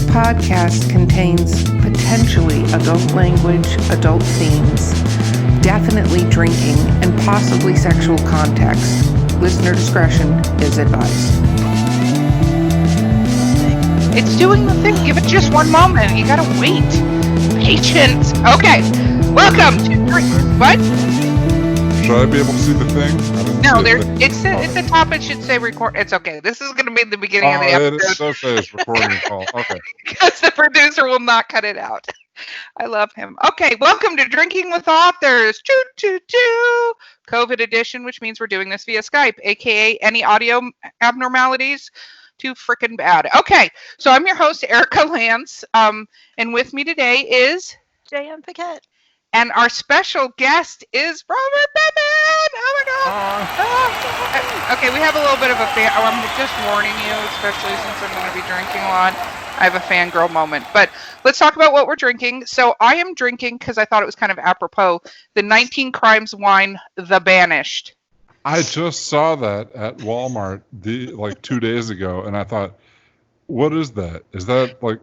podcast contains potentially adult language, adult themes, definitely drinking, and possibly sexual context. Listener discretion is advised. It's doing the thing. Give it just one moment. You gotta wait. Patience. Okay. Welcome to what? Should I be able to see the thing? No, it's the top. It should say record. It's okay. This is gonna be the beginning of the episode. It does say it's recording a call. Okay. Because the producer will not cut it out. I love him. Okay, welcome to Drinking with Authors. Choo choo choo. COVID edition, which means we're doing this via Skype, aka any audio abnormalities. Too freaking bad. Okay, so I'm your host, Erica Lance, and with me today is J.M. Paquette. And our special guest is Robert Bevan. Oh my God. Okay, we have a little bit of a fan. I'm just warning you, especially since I'm going to be drinking a lot. I have a fangirl moment. But let's talk about what we're drinking. So I am drinking, because I thought it was kind of apropos, the 19 Crimes wine, The Banished. I just saw that at Walmart 2 days ago, and I thought, what is that? Is that like...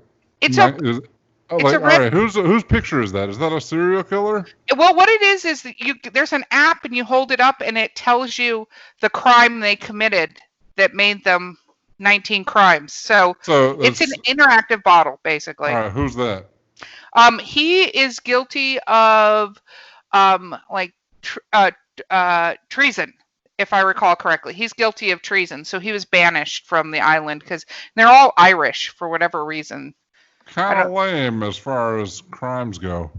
all right, whose picture is that? Is that a serial killer? Well, what it is that there's an app and you hold it up and it tells you the crime they committed that made them 19 crimes. So it's an interactive bottle, basically. All right, who's that? He is guilty of treason, if I recall correctly. He's guilty of treason, so he was banished from the island because they're all Irish for whatever reason. Kind of lame as far as crimes go.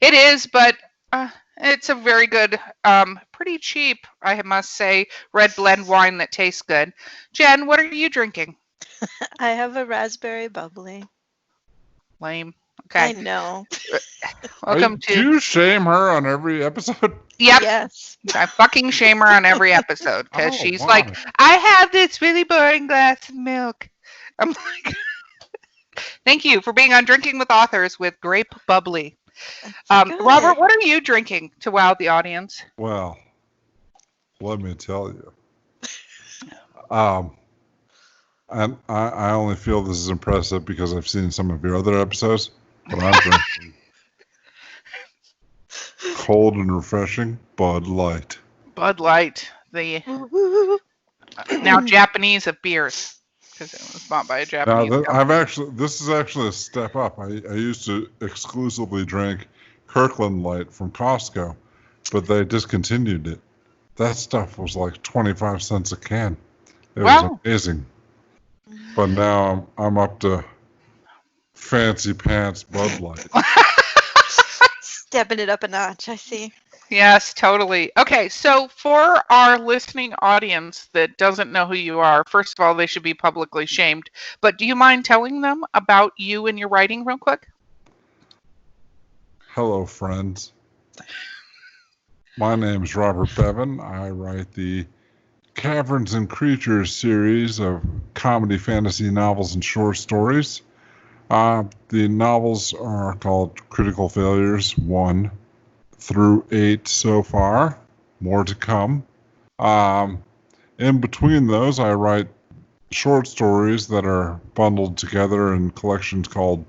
It is, but it's a very good, pretty cheap, I must say, red blend wine that tastes good. Jen, what are you drinking? I have a raspberry bubbly. Lame. Okay. I know. Welcome to... Do you shame her on every episode? Yep. Yes. I fucking shame her on every episode because she's like, I have this really boring glass of milk. I'm like... Thank you for being on Drinking with Authors with Grape Bubbly. Robert, what are you drinking to wow the audience? Well, let me tell you. And I only feel this is impressive because I've seen some of your other episodes, but I'm drinking cold and refreshing Bud Light. Bud Light, the now Japanese of beers. Because it was bought by a Japanese company. This is actually a step up. I used to exclusively drink Kirkland Light from Costco, but they discontinued it. That stuff was like 25 cents a can. It was amazing. But now I'm up to fancy pants Bud Light. Stepping it up a notch, I see. Yes, totally. Okay, so for our listening audience that doesn't know who you are, first of all, they should be publicly shamed. But do you mind telling them about you and your writing real quick? Hello, friends. My name's Robert Bevan. I write the Caverns Creatures series of comedy, fantasy novels, and short stories. The novels are called Critical Failures 1 through 8 so far. More to come. In between those, I write short stories that are bundled together in collections called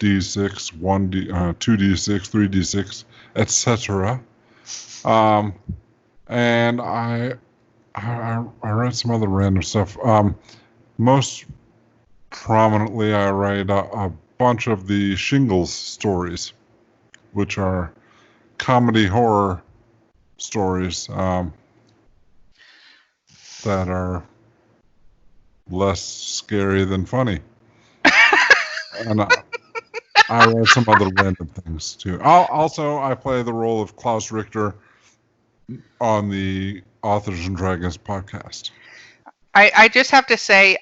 D6, 2D6, 3D6, etc. And I write some other random stuff. Most prominently, I write a bunch of the Shingles stories, which are comedy horror stories that are less scary than funny. And I write some other random things too. I play the role of Klaus Richter on the Authors and Dragons podcast. I just have to say,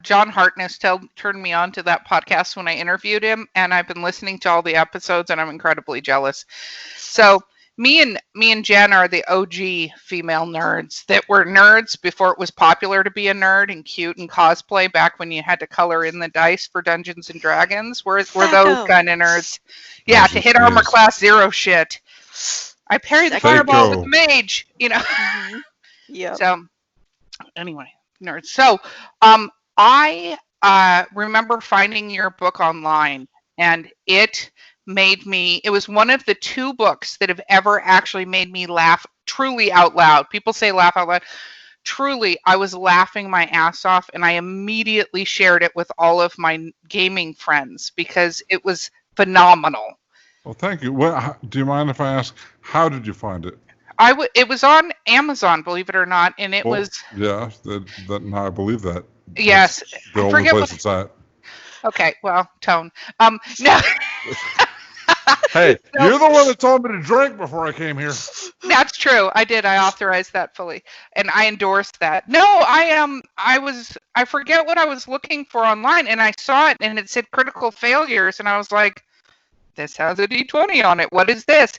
John Hartness turned me on to that podcast when I interviewed him, and I've been listening to all the episodes, and I'm incredibly jealous. So me and Jen are the OG female nerds that were nerds before it was popular to be a nerd and cute and cosplay back when you had to color in the dice for Dungeons and Dragons. We're those kind of nerds. Yeah, to hit armor class 0 shit. I parried the fireball with the mage, you know. Mm-hmm. Yeah. So anyway, nerds. So I remember finding your book online, and it was one of the 2 books that have ever actually made me laugh truly out loud. People say laugh out loud. Truly, I was laughing my ass off, and I immediately shared it with all of my gaming friends because it was phenomenal. Well, thank you. Do you mind if I ask, how did you find it? It was on Amazon, believe it or not, and it was. Yeah, I believe that. Yes, That's the I only forget place it's at. Okay, well, tone. No. Hey, you're the one that told me to drink before I came here. That's true. I did. I authorized that fully, and I endorsed that. No, I forget what I was looking for online, and I saw it, and it said critical failures, and I was like, this has a D20 on it. What is this?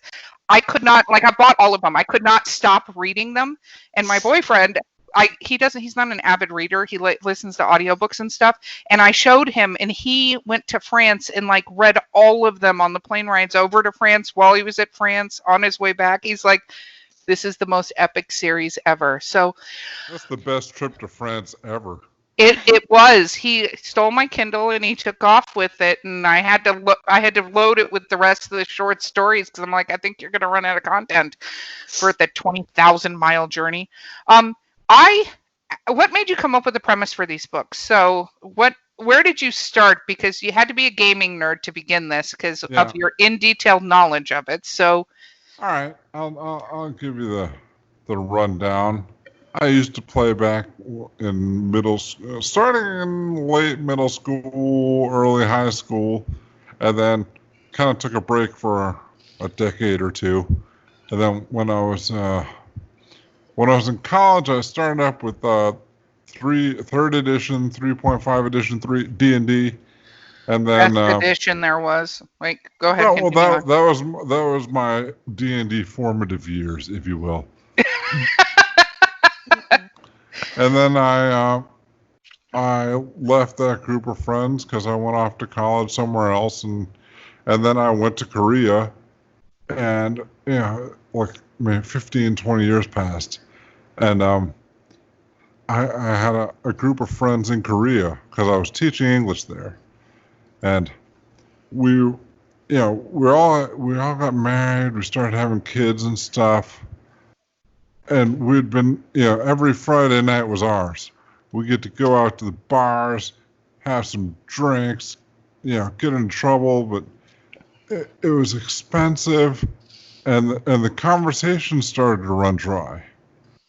I could not, I bought all of them. I could not stop reading them, and my boyfriend, he's not an avid reader. He listens to audiobooks and stuff. And I showed him, and he went to France and read all of them on the plane rides over to France while he was at France on his way back. He's like, this is the most epic series ever. So that's the best trip to France ever. It was. He stole my Kindle and he took off with it, and I had to load it with the rest of the short stories because I'm like, I think you're gonna run out of content for the 20,000-mile journey. What made you come up with the premise for these books? So where did you start? Because you had to be a gaming nerd to begin this because of your in-detail knowledge of it. So, all right, I'll give you the rundown. I used to play back in starting in late middle school, early high school, and then kind of took a break for a decade or 2. And then when I was in college, I started up with 3rd edition, 3.5 edition, D&D, and then best edition there was. Go ahead. Well, that was my D&D formative years, if you will. And then I left that group of friends because I went off to college somewhere else, and then I went to Korea, and 15, 20 years passed, and I had a group of friends in Korea because I was teaching English there, and we all got married, we started having kids and stuff. And we'd been, every Friday night was ours. We get to go out to the bars, have some drinks, get in trouble, but it was expensive, and the conversation started to run dry.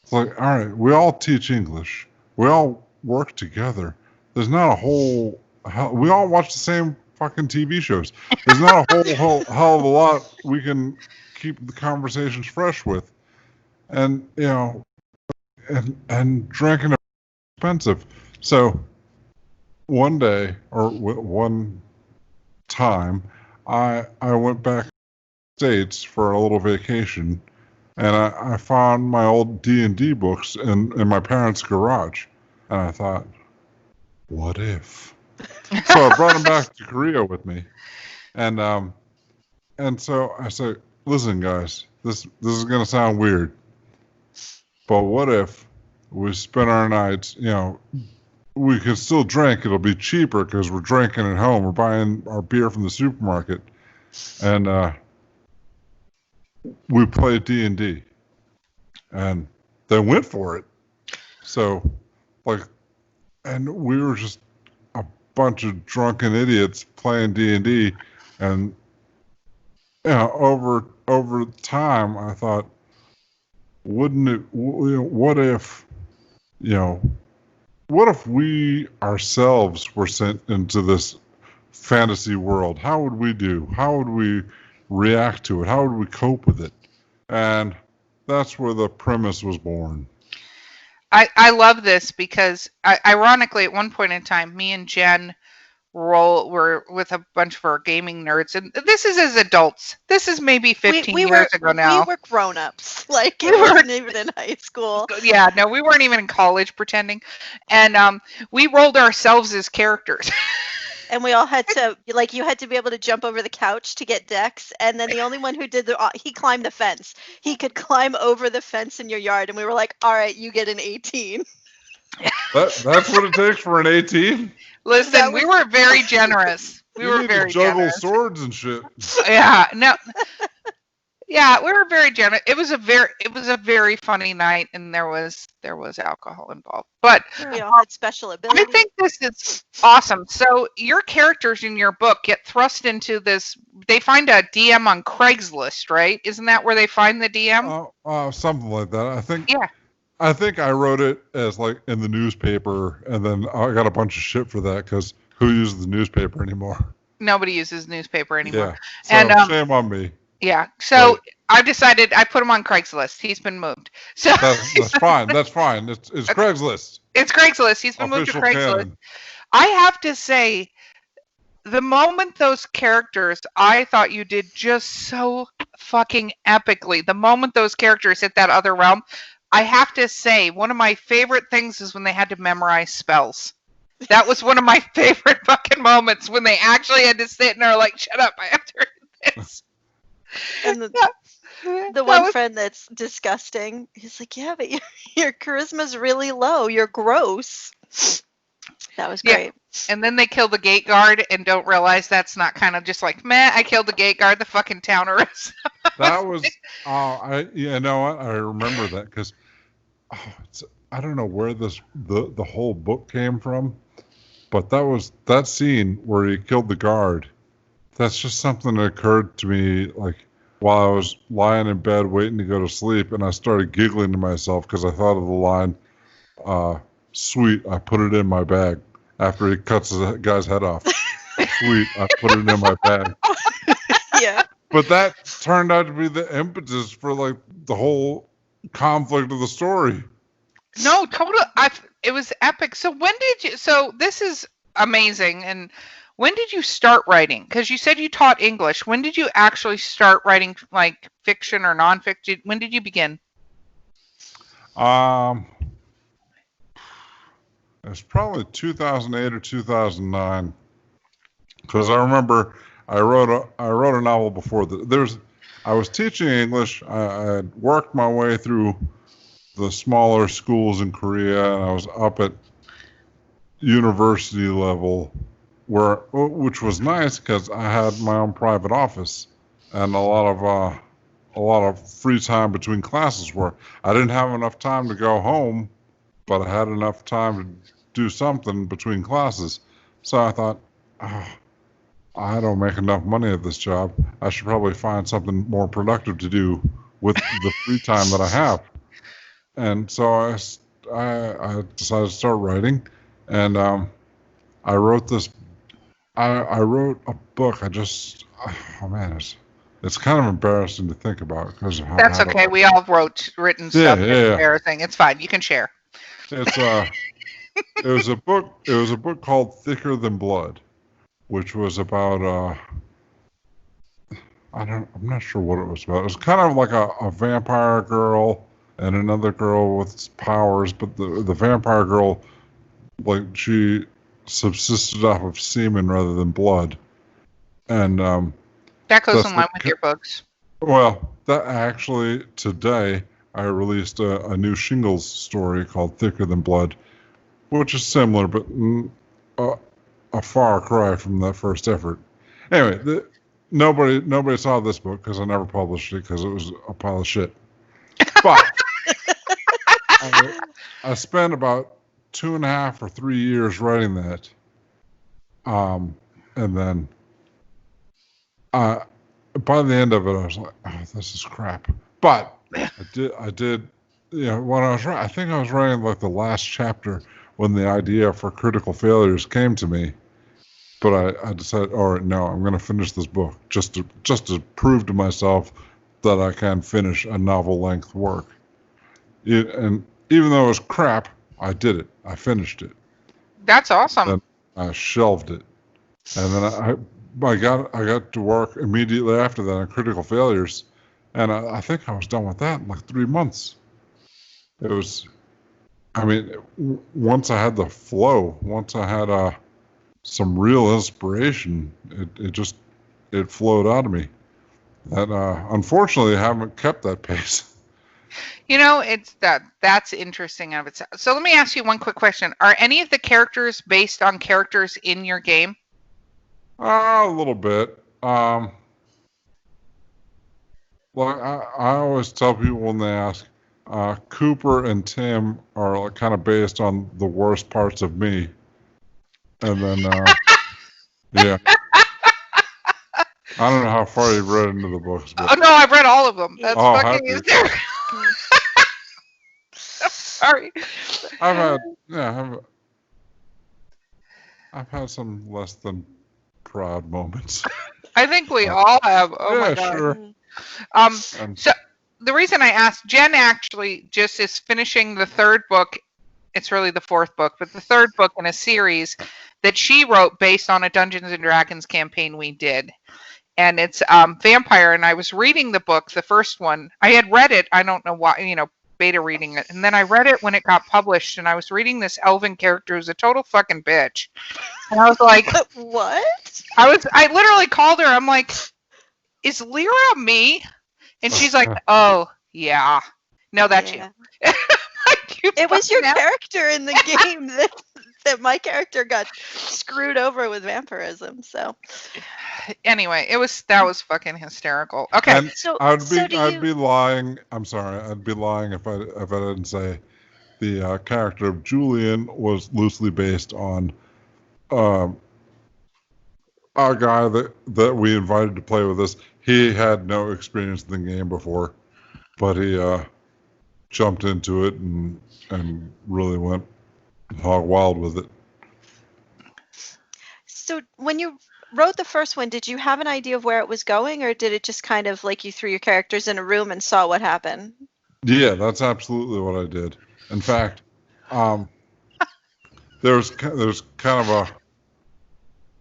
It's like, all right, we all teach English. We all work together. There's not a whole, we all watch the same fucking TV shows. There's not a whole hell of a lot we can keep the conversations fresh with. And and drinking is expensive. So one day or one time, I went back to the States for a little vacation, and I found my old D&D books in my parents' garage, and I thought, what if? So I brought them back to Korea with me, and so I said, listen, guys, this is gonna sound weird. But what if we spend our nights, we can still drink. It'll be cheaper because we're drinking at home. We're buying our beer from the supermarket. And we play D&D. And they went for it. So, and we were just a bunch of drunken idiots playing D&D. And, over time, I thought, what if we ourselves were sent into this fantasy world? How would we do? How would we react to it? How would we cope with it? And that's where the premise was born. I love this because, ironically, at one point in time, me and Jen were with a bunch of our gaming nerds, and this is as adults. This is maybe 15 years ago now. We were grown-ups. We weren't even in high school. Yeah, no, we weren't even in college pretending. And we rolled ourselves as characters. And we all had to, you had to be able to jump over the couch to get decks. And then the only one who did he climbed the fence. He could climb over the fence in your yard. And we were like, all right, you get an 18. That's what it takes for an 18? Listen, we were very generous. We You were need to very juggle generous. swords and shit. Yeah, no. Yeah, we were very generous. It was a very funny night, and there was alcohol involved. But We all had special I abilities. think this is awesome. So your characters in your book get thrust into this. They find a DM on Craigslist, right? Isn't that where they find the DM? Something like that. I think. Yeah. I think I wrote it as like in the newspaper, and then I got a bunch of shit for that because who uses the newspaper anymore? Nobody uses newspaper anymore. Yeah. So And shame on me. yeah. So Right. I decided I put him on Craigslist. He's been moved. So That's fine. That's fine. It's Craigslist. it's Craigslist. He's been moved to Official Craigslist. canon. I have to say, the moment those characters, I thought you did just so fucking epically. The moment those characters hit that other realm, I have to say, one of my favorite things is when they had to memorize spells. That was one of my favorite fucking moments when they actually had to sit and are like, shut up, I have to read this. And the That one was- friend that's disgusting, he's like, yeah, but your charisma's really low. You're gross. That was Yeah. great. And then they kill the gate guard and don't realize that's not kind of just like, meh, I killed the gate guard, the fucking town arrest. That was. You know what? I remember that because I don't know where the whole book came from, but that scene where he killed the guard. That's just something that occurred to me like while I was lying in bed waiting to go to sleep, and I started giggling to myself because I thought of the line, "Sweet, I put it in my bag." After he cuts the guy's head off, "Sweet, I put it in my bag." Yeah. But that turned out to be the impetus for like the whole conflict of the story. No, totally. It was epic. So when did you? So this is amazing. And when did you start writing? Because you said you taught English. When did you actually start writing like fiction or nonfiction? When did you begin? It's probably 2008 or 2009, because I remember I wrote a novel before that. I was teaching English. I had worked my way through the smaller schools in Korea, and I was up at university level, which was nice because I had my own private office and a lot of free time between classes where I didn't have enough time to go home, but I had enough time to do something between classes. So I thought, I don't make enough money at this job. I should probably find something more productive to do with the free time that I have. And so I decided to start writing, and I wrote this. I wrote a book. It's kind of embarrassing to think about because That's okay. We all written stuff. It's embarrassing. It's fine. You can share. It's it was a book. It was a book called Thicker Than Blood, which was about I'm not sure what it was about. It was kind of like a vampire girl and another girl with powers, but the vampire girl, like, she subsisted off of semen rather than blood. And that goes that's in line with your books. well, that actually today I released a new Shingles story called Thicker Than Blood, which is similar, but a far cry from that first effort. Anyway, nobody saw this book because I never published it because it was a pile of shit. But I spent about 2.5 or 3 years writing that, and then by the end of it, I was like, "Oh, this is crap." But I did, when I was writing, I think I was writing like the last chapter when the idea for Critical Failures came to me. But I decided, all right, no, I'm going to finish this book just to prove to myself that I can finish a novel-length work. And even though it was crap, I did it. I finished it. That's awesome. Then I shelved it, and then I got to work immediately after that on Critical Failures, and I think I was done with that in like 3 months. It was, once I had the flow, once I had some real inspiration, it flowed out of me. And unfortunately, I haven't kept that pace. It's that's interesting of itself. So let me ask you one quick question. Are any of the characters based on characters in your game? A little bit. Well, I always tell people when they ask, Cooper and Tim are kind of based on the worst parts of me. And then, yeah. I don't know how far you've read into the books. But... Oh, no, I've read all of them. That's fucking happy. hysterical. Sorry. I've had some less than proud moments. I think we all have. Oh my yeah, God. sure. So the reason I asked, Jen actually just is finishing the third book. It's really the fourth book, but the third book in a series that she wrote based on a Dungeons and Dragons campaign we did. And it's Vampire, and I was reading the book, the first one. I had read it, I don't know why, beta reading it. And then I read it when it got published, and I was reading this elven character who's a total fucking bitch. And I was like, what? I literally called her. I'm like, is Lyra me? And she's like, oh, yeah. No, that's you. It was your character in the game that my character got screwed over with vampirism. So anyway, that was fucking hysterical. Okay, and I'd be lying. I'm sorry, I'd be lying if I didn't say the character of Julian was loosely based on a guy that we invited to play with us. He had no experience in the game before, but he jumped into it and really went hog wild with it. So when you wrote the first one, did you have an idea of where it was going, or did it just kind of like you threw your characters in a room and saw what happened? Yeah, that's absolutely what I did. In fact, there's kind of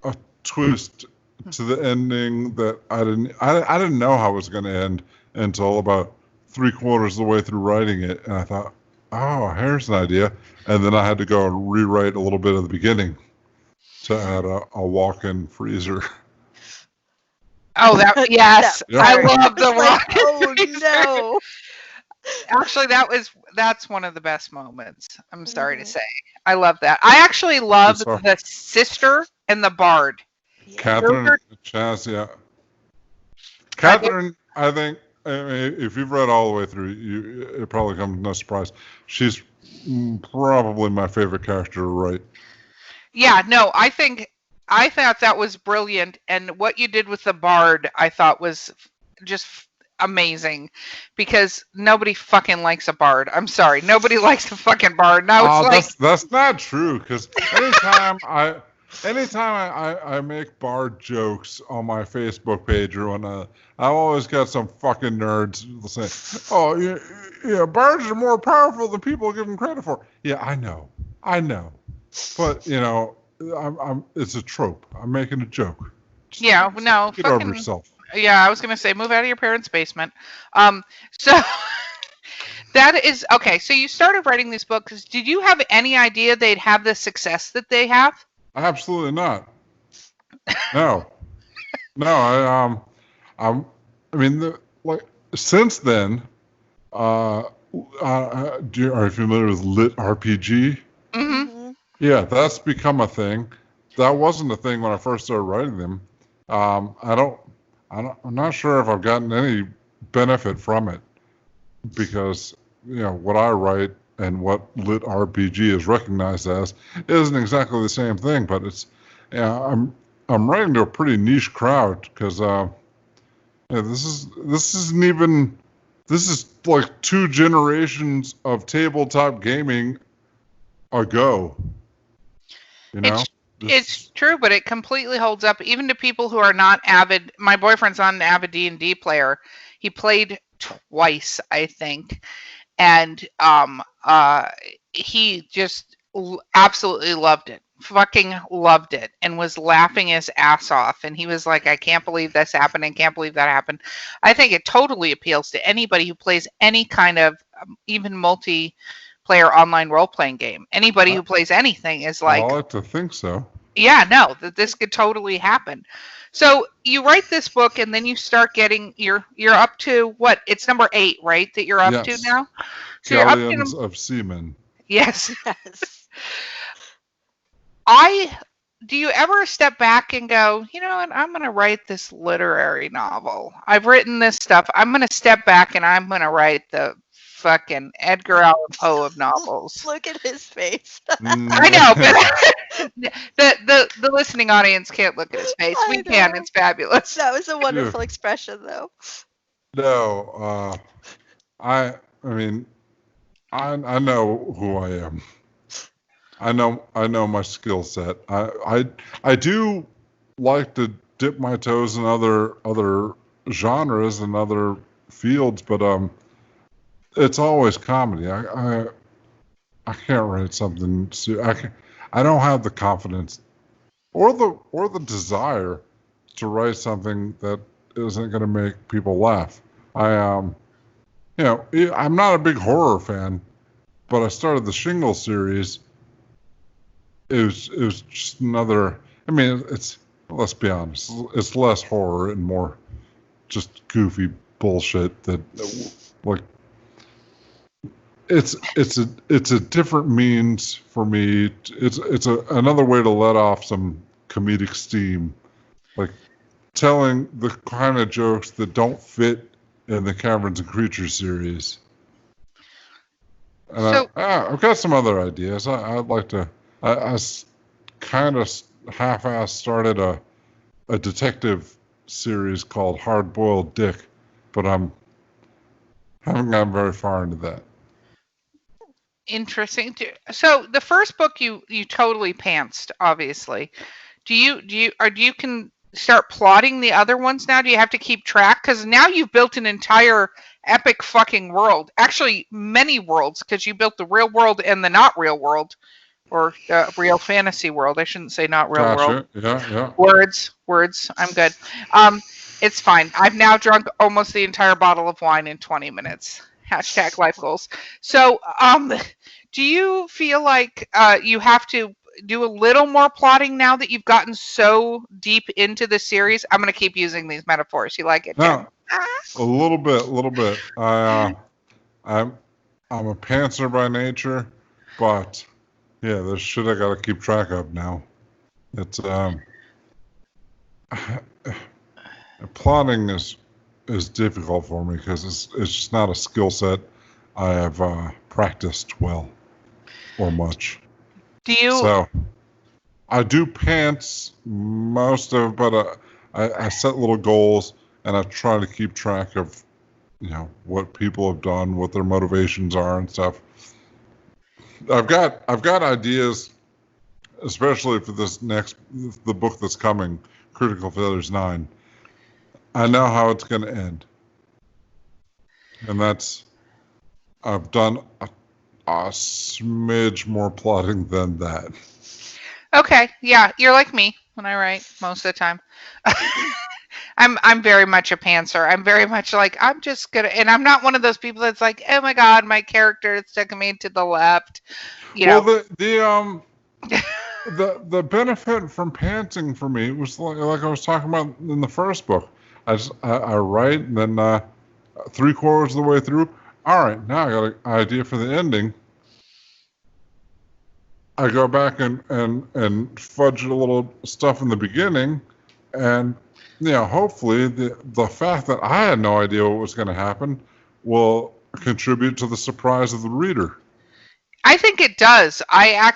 a twist to the ending that I didn't know how it was going to end until about 3/4 of the way through writing it, and I thought, oh, here's an idea. And then I had to go and rewrite a little bit of the beginning to add a walk-in freezer. Oh, yes. Yeah. I love the walk-in oh, freezer. No. Actually, that's one of the best moments. I'm sorry to say. I love that. I actually love the sister and the bard. Catherine, Chaz, yeah. Catherine, I think, if you've read all the way through, it probably comes no surprise. She's probably my favorite character to write. Yeah, no, I thought that was brilliant, and what you did with the bard, I thought was just amazing, because nobody fucking likes a bard. I'm sorry, nobody likes a fucking bard. Now that's not true, because anytime I make bard jokes on my Facebook page or on I've always got some fucking nerds saying, oh, yeah, bards are more powerful than people give them credit for. Yeah, I know. But, it's a trope. I'm making a joke. Get over yourself. Yeah, I was going to say, move out of your parents' basement. So that is, okay, so you started writing these books. Did you have any idea they'd have the success that they have? Absolutely not. No. Since then, are you familiar with lit RPG? Mm-hmm. Yeah, that's become a thing. That wasn't a thing when I first started writing them. I'm not sure if I've gotten any benefit from it, because what I write and what lit RPG is recognized as isn't exactly the same thing. But it's, I'm writing to a pretty niche crowd, because this is like 2 generations of tabletop gaming ago. It's true, but it completely holds up even to people who are not avid. My boyfriend's not an avid D&D player. He played twice, I think, and he just absolutely loved it. Fucking loved it, and was laughing his ass off. And he was like, I can't believe this happened, and can't believe that happened. I think it totally appeals to anybody who plays any kind of even multiplayer online role-playing game. Anybody who plays anything is like, I like to think so. Yeah, no, that this could totally happen. So you write this book, and then you start getting you're up to what? It's number 8, right? That you're up to Yes. now. So you're up Galleons to of Seamen. yes. Yes. Do you ever step back and go, you know what? I'm going to write this literary novel. I've written this stuff. I'm going to step back and I'm going to write the fucking Edgar Allan Poe of novels. Look at his face. I know, but the listening audience can't look at his face. I We can. know. It's fabulous. That was a wonderful expression, though. No, I mean, I know who I am. I know my skill set. I do like to dip my toes in other genres and other fields, but it's always comedy. I can't write something. I don't have the confidence or the desire to write something that isn't going to make people laugh. I'm not a big horror fan, but I started the Shingle series. It was just another. I mean, let's be honest, it's less horror and more just goofy bullshit that like. It's a different means for me. It's another way to let off some comedic steam, like telling the kind of jokes that don't fit in the Caverns and Creatures series. And I've got some other ideas. I'd like to. I kind of half-assed started a detective series called Hard Boiled Dick, but haven't gotten very far into that. Interesting. So the first book you totally pantsed, obviously. Do you can start plotting the other ones now? Do you have to keep track? Because now you've built an entire epic fucking world. Actually, many worlds, because you built the real world and the not real world, or real fantasy world. I shouldn't say not real world. Yeah. Words. I'm good. It's fine. I've now drunk almost the entire bottle of wine in 20 minutes. # life goals. So, do you feel like you have to do a little more plotting now that you've gotten so deep into the series? I'm going to keep using these metaphors. You like it? No, a little bit. I'm a pantser by nature, but yeah, there's shit I got to keep track of now. It's plotting is difficult for me because it's just not a skill set I have practiced well or much. So I do pants most of it, but I set little goals and I try to keep track of what people have done, what their motivations are and stuff. I've got ideas, especially for the book that's coming, Critical Failures 9. I know how it's going to end. And I've done a smidge more plotting than that. Okay, yeah, you're like me when I write most of the time. I'm very much a pantser. I'm very much like, I'm just gonna, and I'm not one of those people that's like, oh my god, my character is taking me to the left. Well, the benefit from pantsing for me was like I was talking about in the first book. I write, and then 3/4 of the way through, all right, now I got an idea for the ending. I go back and fudge a little stuff in the beginning, and hopefully the fact that I had no idea what was going to happen will contribute to the surprise of the reader. I think it does. I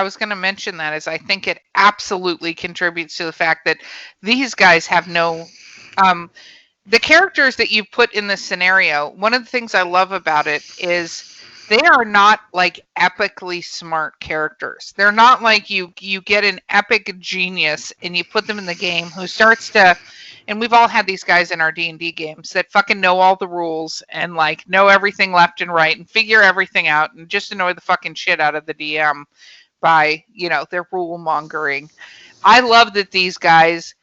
was going to mention that, as I think it absolutely contributes to the fact that these guys have no the characters that you put in this scenario. One of the things I love about it is they are not like epically smart characters. They're not like you get an epic genius and you put them in the game who starts to, and we've all had these guys in our D&D games that fucking know all the rules and like know everything left and right and figure everything out and just annoy the fucking shit out of the DM by, their rule mongering. I love that these guys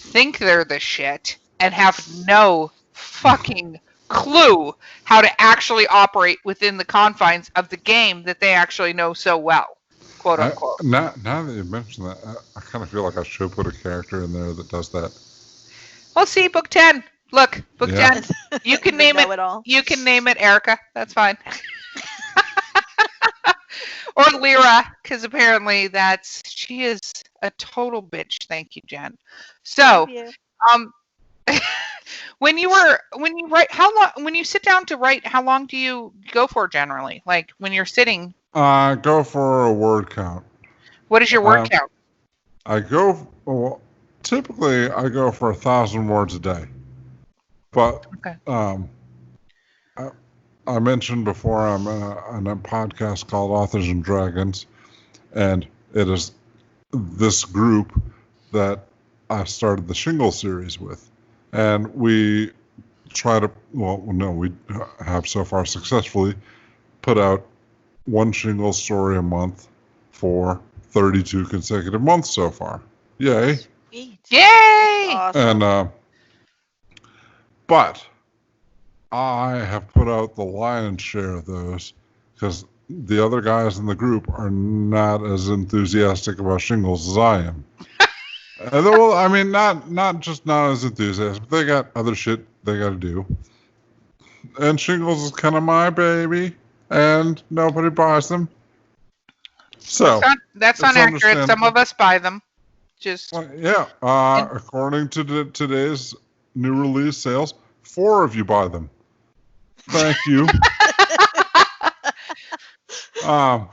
think they're the shit and have no fucking clue how to actually operate within the confines of the game that they actually know so well. quote unquote. Now that you mention that, I kind of feel like I should put a character in there that does that. Well, see, book 10. Look, book Yeah. 10. You can The name it. know-it-all. You can name it Erica. That's fine. Or Lyra, because apparently she is a total bitch. Thank you, Jen. So, Love you. when you write, when you sit down to write, how long do you go for generally? Like when you're sitting, Go for a word count. what is your word count? Typically I go for 1,000 words a day. But Okay. I mentioned before I'm on a podcast called Authors and Dragons, and it is this group that I started the Shingle series with. And we we have so far successfully put out one Shingle story a month for 32 consecutive months so far. Yay. Sweet. Yay! Awesome. And, but I have put out the lion's share of those because the other guys in the group are not as enthusiastic about Shingles as I am. Well, I mean, not just not as enthusiastic, but they got other shit they got to do. And Shingles is kind of my baby, and nobody buys them. So that's it's not accurate. Some understandable. of us buy them. Just Well, yeah. According to today's new release sales, 4 of you buy them. Thank you. I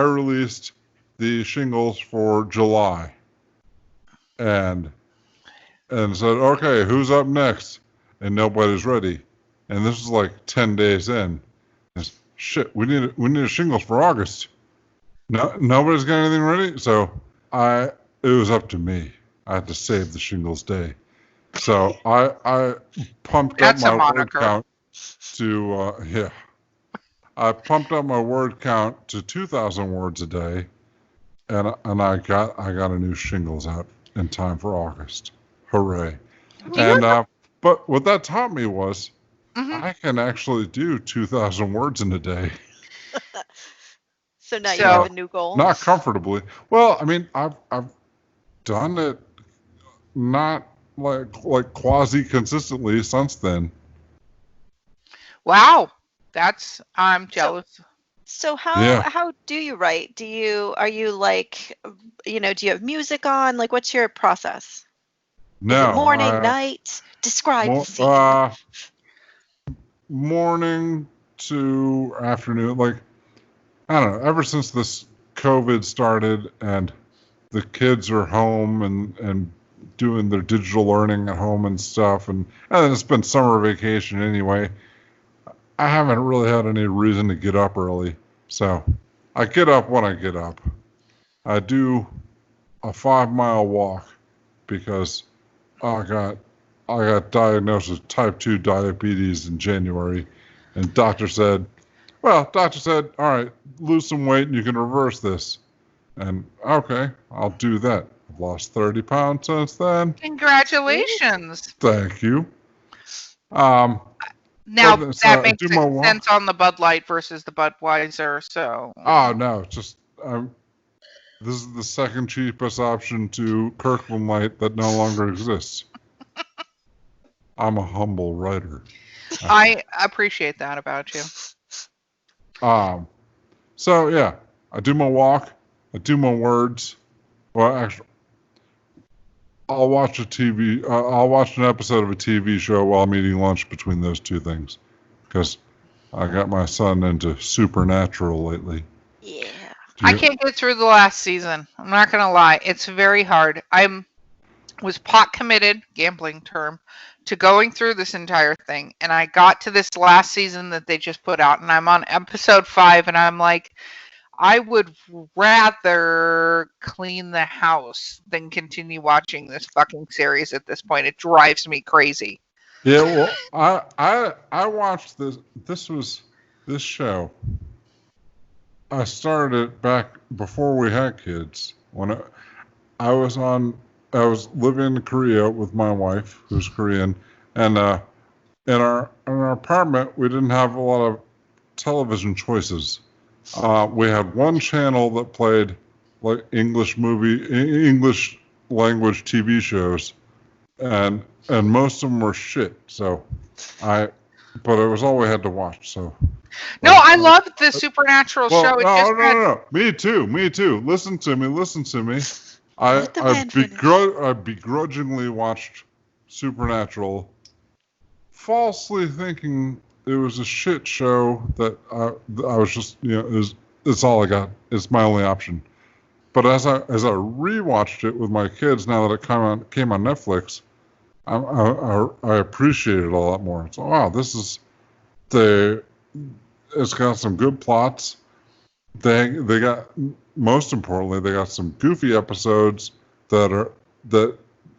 released the Shingles for July, and said, okay, who's up next? And nobody's ready. And this is like 10 days in. Shit, we need a Shingles for August. No, nobody's got anything ready. So it was up to me. I had to save the Shingles day. So I pumped That's up a my word moniker. count to I pumped up my word count to 2,000 words a day, and I got a new Shingles out in time for August. Hooray! But what that taught me was I can actually do 2,000 words in a day. So now you have a new goal. Not comfortably. Well, I mean, I've done it not like quasi consistently since then. wow. I'm jealous. So how do you write? Do you like, do you have music on? Like, what's your process? No. Is it morning, night? Describe the scene. Morning to afternoon. Like, I don't know. Ever since this COVID started and the kids are home and doing their digital learning at home and stuff, and it's been summer vacation anyway, I haven't really had any reason to get up early. So I get up when I get up. I do a 5-mile walk because I got diagnosed with type 2 diabetes in January, and doctor said, all right, lose some weight and you can reverse this. And okay, I'll do that. I've lost 30 pounds since then. Congratulations. Thank you. Now So that I makes do my walk. sense on the Bud Light versus the Budweiser. So. Oh no, just this is the second cheapest option to Kirkland Light that no longer exists. I'm a humble writer. I appreciate that about you. So yeah, I do my walk, I do my words. Well, actually, I'll watch I'll watch an episode of a TV show while I'm eating lunch between those two things, because I got my son into Supernatural lately. Yeah. I can't get through the last season. I'm not gonna lie, it's very hard. Was pot committed, gambling term, to going through this entire thing, and I got to this last season that they just put out, and I'm on episode 5, and I'm like, I would rather clean the house than continue watching this fucking series at this point. It drives me crazy. Yeah, well, I watched this show. I started it back before we had kids. When I was living in Korea with my wife, who's Korean, and in our apartment we didn't have a lot of television choices. We had one channel that played like English language TV shows, and most of them were shit. So but it was all we had to watch. So. No, I loved the Supernatural show. No. Me too. Listen to me. I begrudgingly watched Supernatural, falsely thinking it was a shit show that I was just, it's all I got. It's my only option. But as I rewatched it with my kids, now that it came on Netflix, I appreciate it a lot more. So wow, it's got some good plots. They got, most importantly, they got some goofy episodes that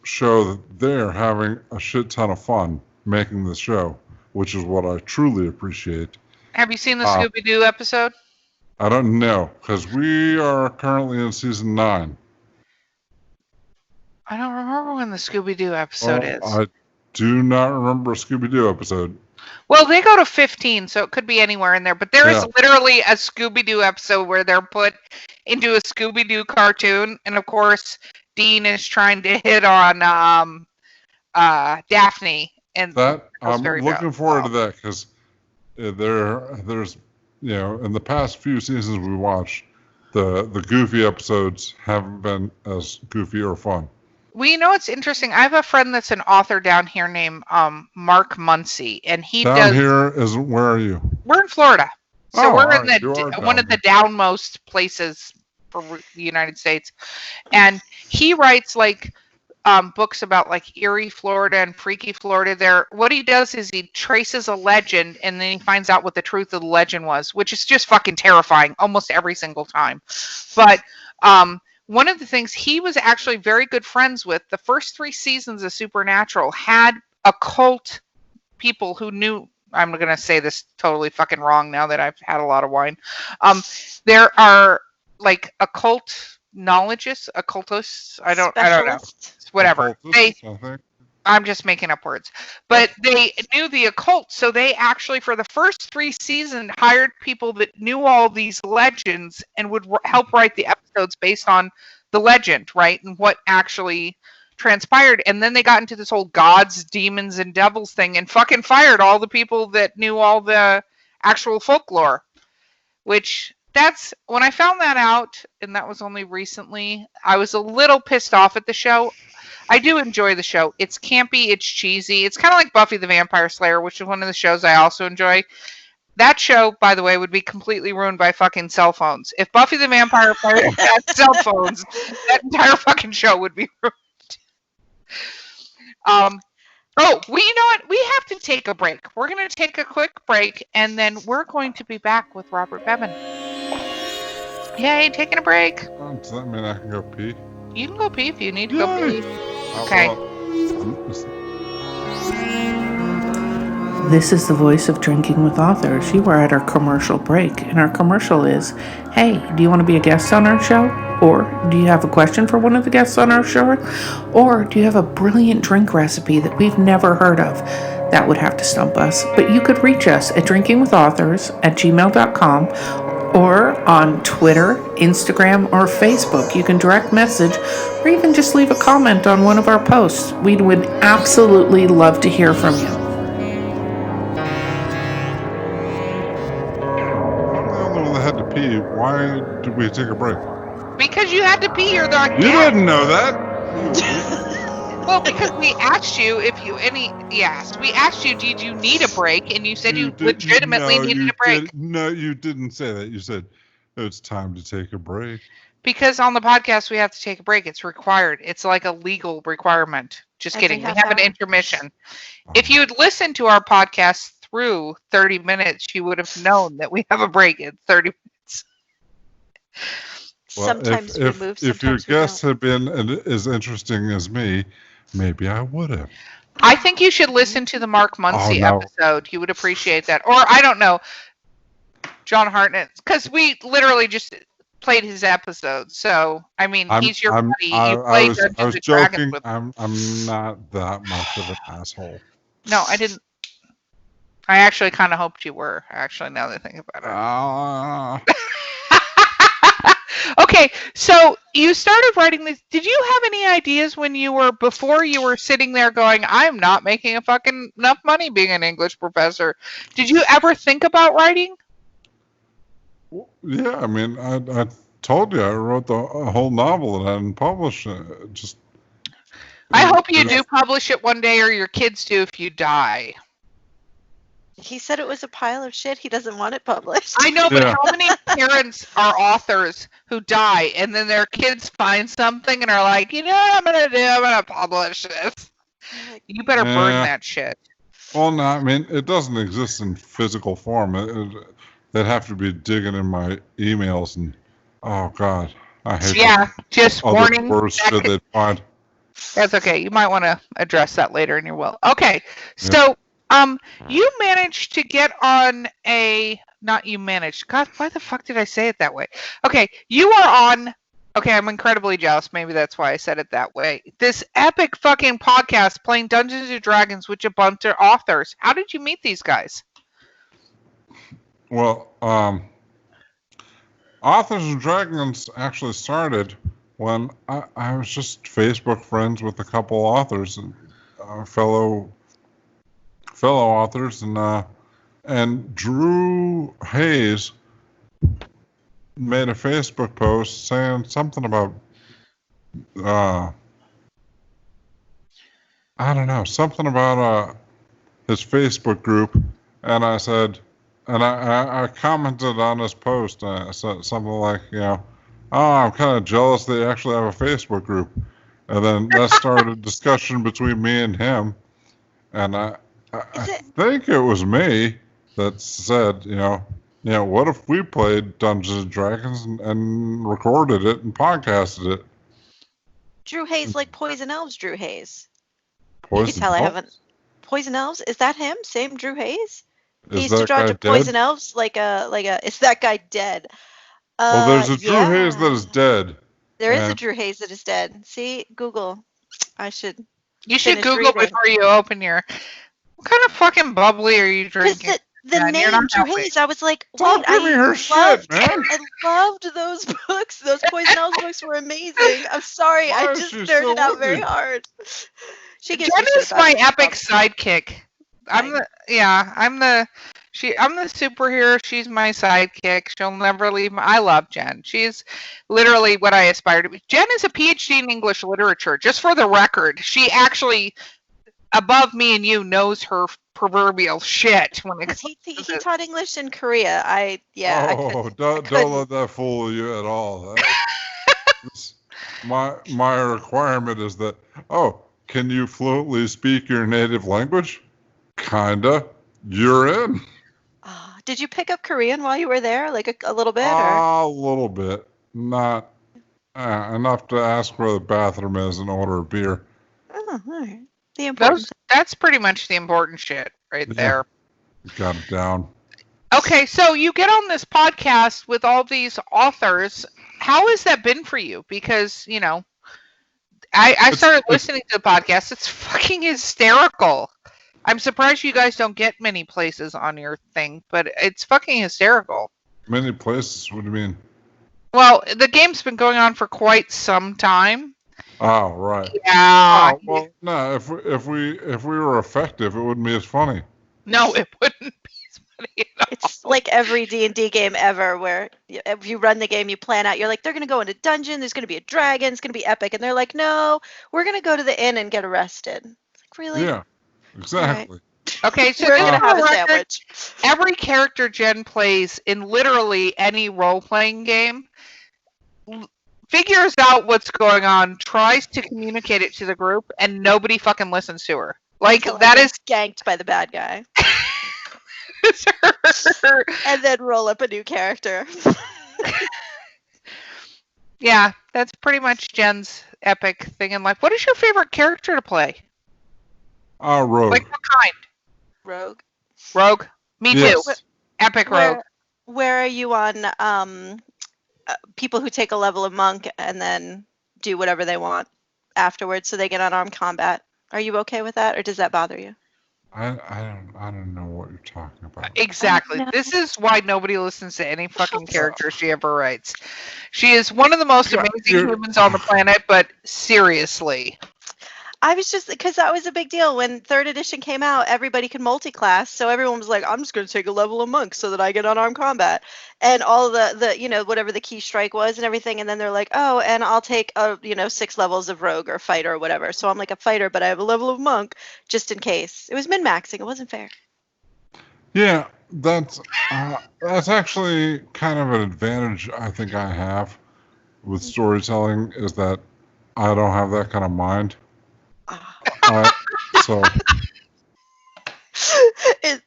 show that they're having a shit ton of fun making the show, which is what I truly appreciate. Have you seen the Scooby-Doo episode? I don't know, because we are currently in season 9. I don't remember when the Scooby-Doo episode is. I do not remember a Scooby-Doo episode. Well, they go to 15, so it could be anywhere in there. But there is literally a Scooby-Doo episode where they're put into a Scooby-Doo cartoon. And, of course, Dean is trying to hit on Daphne. And I'm looking forward to that because there's, in the past few seasons we watched, the goofy episodes haven't been as goofy or fun. Well, it's interesting. I have a friend that's an author down here named Mark Muncy, and he down here is, where are you? We're in Florida, so we're in one of the downmost places for the United States, and he writes like books about like eerie Florida and freaky Florida. What he does is he traces a legend, and then he finds out what the truth of the legend was, which is just fucking terrifying almost every single time. But one of the things he was actually very good friends with, the first 3 seasons of Supernatural had occult people who knew, I'm going to say this totally fucking wrong now that I've had a lot of wine. There are like occult occultists. I don't know. Whatever. I'm just making up words. But they knew the occult, so they actually, for the first 3 seasons, hired people that knew all these legends and would help write the episodes based on the legend, right? And what actually transpired. And then they got into this whole gods, demons, and devils thing and fucking fired all the people that knew all the actual folklore. Which, when I found that out, and that was only recently, I was a little pissed off at the show. I do enjoy the show. It's campy, it's cheesy. It's kind of like Buffy the Vampire Slayer, which is one of the shows I also enjoy. That show, by the way, would be completely ruined by fucking cell phones. If Buffy the Vampire Slayer had cell phones, that entire fucking show would be ruined. You know what? We have to take a break. We're going to take a quick break, and then we're going to be back with Robert Bevan. Yay, taking a break. Does that mean I can go pee? You can go pee if you need to go pee. Okay. This is the voice of Drinking with Authors. You are at our commercial break, and our commercial is, hey, do you want to be a guest on our show? Or do you have a question for one of the guests on our show? Or do you have a brilliant drink recipe that we've never heard of? That would have to stump us. But you could reach us at drinkingwithauthors@gmail.com or on Twitter, Instagram, or Facebook. You can direct message or even just leave a comment on one of our posts. We would absolutely love to hear from you. Had to pee. Why did we take a break? Because you had to pee. You're the You didn't know that. Well, because we asked you we asked you, did you need a break? And you said you legitimately needed a break. No, you didn't say that. You said it's time to take a break. Because on the podcast we have to take a break. It's required. It's like a legal requirement. Just kidding. We have an intermission. If you had listened to our podcast through 30 minutes, you would have known that we have a break at 30 minutes. Well, sometimes we move. If your guests had been as interesting as me, maybe I would have. I think you should listen to the Mark Muncy episode. You would appreciate that. Or, I don't know, John Hartnett, because we literally just played his episode. So, I mean, he's your buddy. I was joking. I'm not that much of an asshole. No, I didn't. I actually kind of hoped you were. Actually, now that I think about it. Okay, so you started writing this. Did you have any ideas before you were sitting there going, I'm not making a fucking enough money being an English professor? Did you ever think about writing? Yeah, I mean, I told you I wrote a whole novel and I didn't publish it. I hope you do publish it one day, or your kids do if you die. He said it was a pile of shit. He doesn't want it published. I know, but how many parents are authors who die and then their kids find something and are like, you know what I'm going to do? I'm going to publish this. You better burn that shit. Well, no, I mean, it doesn't exist in physical form. They'd have to be digging in my emails and, oh, God. I hate just warning. Worst shit they'd find. That's okay. You might want to address that later in your will. Okay, so... you managed to get on not you managed. God, why the fuck did I say it that way? Okay, you are on, I'm incredibly jealous. Maybe that's why I said it that way. This epic fucking podcast playing Dungeons & Dragons with a bunch of authors. How did you meet these guys? Well, Authors & Dragons actually started when I was just Facebook friends with a couple authors and fellow authors, and Drew Hayes made a Facebook post saying something about I don't know, something about his Facebook group, and I said, and I commented on his post, I said something like, oh, I'm kind of jealous they actually have a Facebook group, and then that started a discussion between me and him, and I think it was me that said, what if we played Dungeons and Dragons and recorded it and podcasted it? Drew Hayes, like Poison Elves Drew Hayes. Poison you can tell Elves? I haven't. Poison Elves? Is that him? Same Drew Hayes? He Is used to that draw guy to dead? Poison Elves is that guy dead? Well, there's a Drew Hayes that is dead. There is a Drew Hayes that is dead. See, Google. You should Google before you open your... What kind of fucking bubbly are you drinking? The name Drew Hayes, I was like, don't give me her shit, man. I loved those books. Those Poison Elves books were amazing. I'm sorry, I just nerded out very hard. Jen is my epic sidekick. I'm the superhero. She's my sidekick. She'll never leave me. I love Jen. She's literally what I aspire to be. Jen is a PhD in English literature. Just for the record, she actually, above me and you, knows her proverbial shit when it comes he taught English in Korea. Don't let that fool you at all. My requirement is that, can you fluently speak your native language? Kinda. You're in. Did you pick up Korean while you were there, like a little bit? A little bit. Not enough to ask where the bathroom is and order a beer. Oh, all right. That's pretty much the important shit right there. Got it down. Okay, so you get on this podcast with all these authors. How has that been for you? Because, I started listening to the podcast. It's fucking hysterical. I'm surprised you guys don't get many places on your thing, but it's fucking hysterical. Many places? What do you mean? Well, the game's been going on for quite some time. Oh, right. Yeah. Oh, well, no, if we were effective, it wouldn't be as funny. No, it wouldn't be as funny at all. It's like every D&D game ever where if you run the game, you plan out, you're like, they're going to go into dungeon, there's going to be a dragon, it's going to be epic. And they're like, no, we're going to go to the inn and get arrested. It's like, really? Yeah, exactly. Right. Okay, so we're going to have a sandwich. Every character Jen plays in literally any role-playing game figures out what's going on, tries to communicate it to the group, and nobody fucking listens to her. Like, that is ganked by the bad guy. And then roll up a new character. Yeah, that's pretty much Jen's epic thing in life. What is your favorite character to play? Rogue. Like, what kind? Rogue. Rogue? Me Yes. too. Epic Rogue. Where are you on people who take a level of monk and then do whatever they want afterwards so they get unarmed combat? Are you okay with that, or does that bother you? I don't know what you're talking about. Exactly. No. This is why nobody listens to any fucking character she ever writes. She is one of the most Yeah, amazing you're- humans on the planet, but seriously. I was just because that was a big deal when third edition came out. Everybody could multi-class, so everyone was like, "I'm just going to take a level of monk so that I get unarmed combat," and all the whatever the key strike was and everything. And then they're like, "Oh, and I'll take 6 levels of rogue or fighter or whatever." So I'm like a fighter, but I have a level of monk just in case. It was min-maxing. It wasn't fair. Yeah, that's actually kind of an advantage I think I have with storytelling is that I don't have that kind of mind. Ah. So It-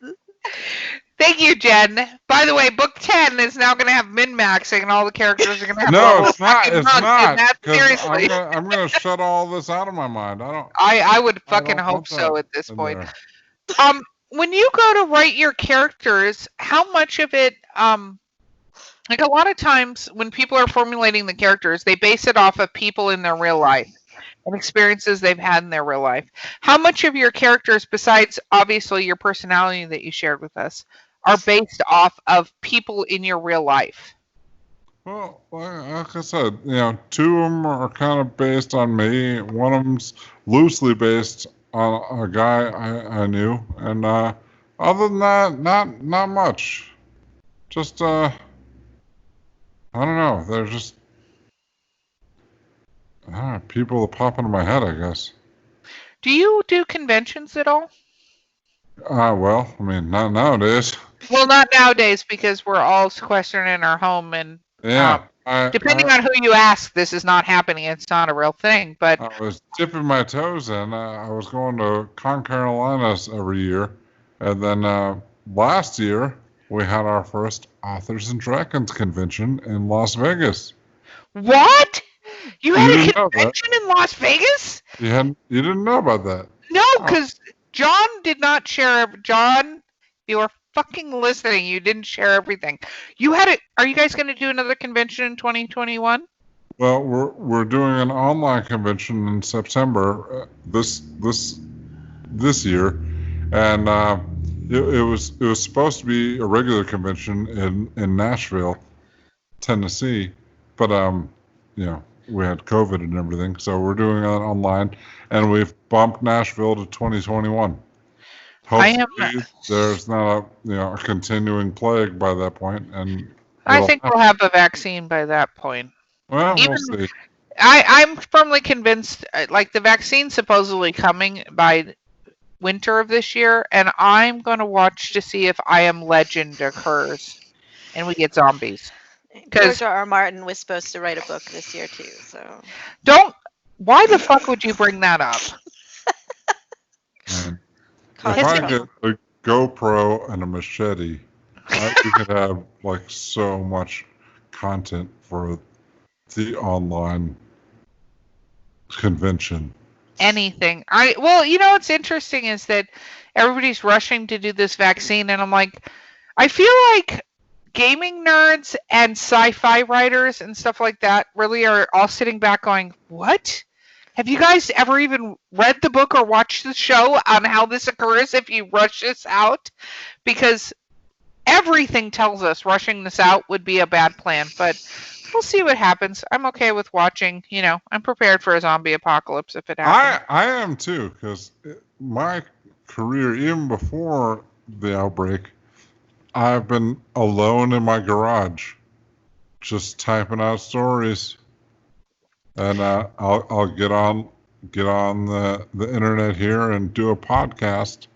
Thank you, Jen. By the way, book 10 is now going to have min-maxing, and all the characters are going to have no, level it's not. fucking It's monk, not. and that's 'Cause seriously. I'm gonna shut all this out of my mind. I would I fucking don't hope want so that at this in point. there. When you go to write your characters, how much of it, like a lot of times when people are formulating the characters, they base it off of people in their real life and experiences they've had in their real life. How much of your characters, besides obviously your personality that you shared with us, are based off of people in your real life? Well, like I said, 2 of them are kind of based on me. One of them's loosely based on a guy I knew, and other than that, not much. Just I don't know. They're just people that pop into my head, I guess. Do you do conventions at all? Well, I mean, not nowadays. Well, not nowadays because we're all sequestered in our home, and Yeah, depending on who you ask, this is not happening. It's not a real thing. But I was dipping my toes in. I was going to Carolinas every year, and then last year we had our first Authors and Dragons convention in Las Vegas. what? You You had a didn't know that. convention in Las Vegas? You didn't know about that? No, because John did not share. John, you are fucking listening. You didn't share everything. You had it. Are you guys going to do another convention in 2021? Well, we're doing an online convention in September this year, and it was supposed to be a regular convention in Nashville, Tennessee, but we had COVID and everything, so we're doing it online, and we've bumped Nashville to 2021. Hopefully, there's not a continuing plague by that point, and I think we'll have a vaccine by that point. well, we'll see. I'm firmly convinced, like the vaccine's supposedly coming by winter of this year, and I'm going to watch to see if I Am Legend occurs and we get zombies. George R. R. Martin was supposed to write a book this year too, so. Why the fuck would you bring that up? And Cause if I trouble. get a GoPro and a machete, we could have like so much content for the online convention. Anything. What's interesting is that everybody's rushing to do this vaccine, and I'm like, I feel like gaming nerds and sci-fi writers and stuff like that really are all sitting back going, what? Have you guys ever even read the book or watched the show on how this occurs if you rush this out? Because everything tells us rushing this out would be a bad plan, but we'll see what happens. I'm okay with watching. I'm prepared for a zombie apocalypse if it happens. I am too, because my career, even before the outbreak, I've been alone in my garage, just typing out stories, and I'll get on the internet here and do a podcast.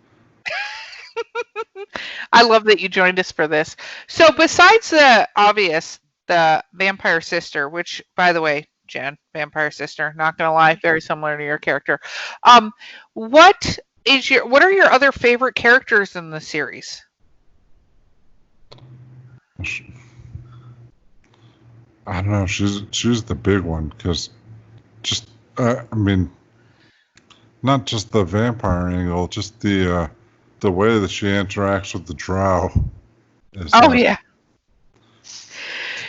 I love that you joined us for this. So besides the obvious, the vampire sister, which, by the way, Jen, vampire sister, not gonna lie, very similar to your character. What are your other favorite characters in the series? I don't know. She's the big one because just not just the vampire angle, just the way that she interacts with the drow. Yeah.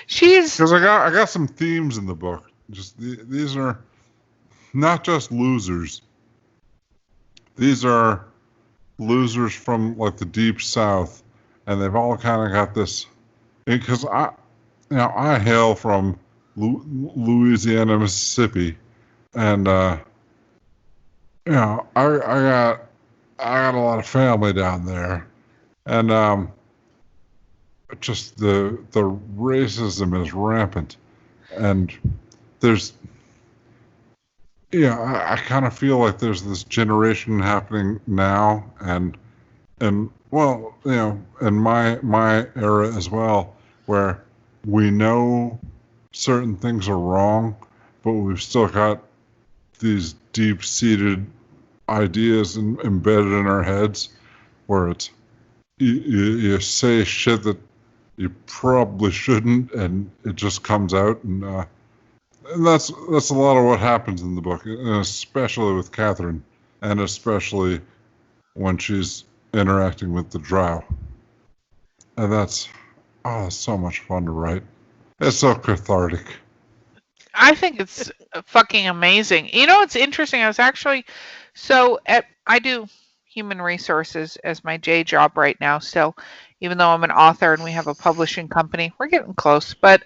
She's because I got some themes in the book. Just these are not just losers. These are losers from like the deep south, and they've all kind of got this. Because I hail from Louisiana, Mississippi, and I got a lot of family down there, and just the racism is rampant, and there's I kind of feel like there's this generation happening now, and well, in my era as well, where we know certain things are wrong, but we've still got these deep-seated ideas embedded in our heads, where it's you say shit that you probably shouldn't, and it just comes out, and that's a lot of what happens in the book, and especially with Catherine, and especially when she's interacting with the drow. And that's so much fun to write. It's so cathartic. I think it's fucking amazing. You know, it's interesting. I was actually I do human resources as my day job right now still, even though I'm an author and we have a publishing company. We're getting close, but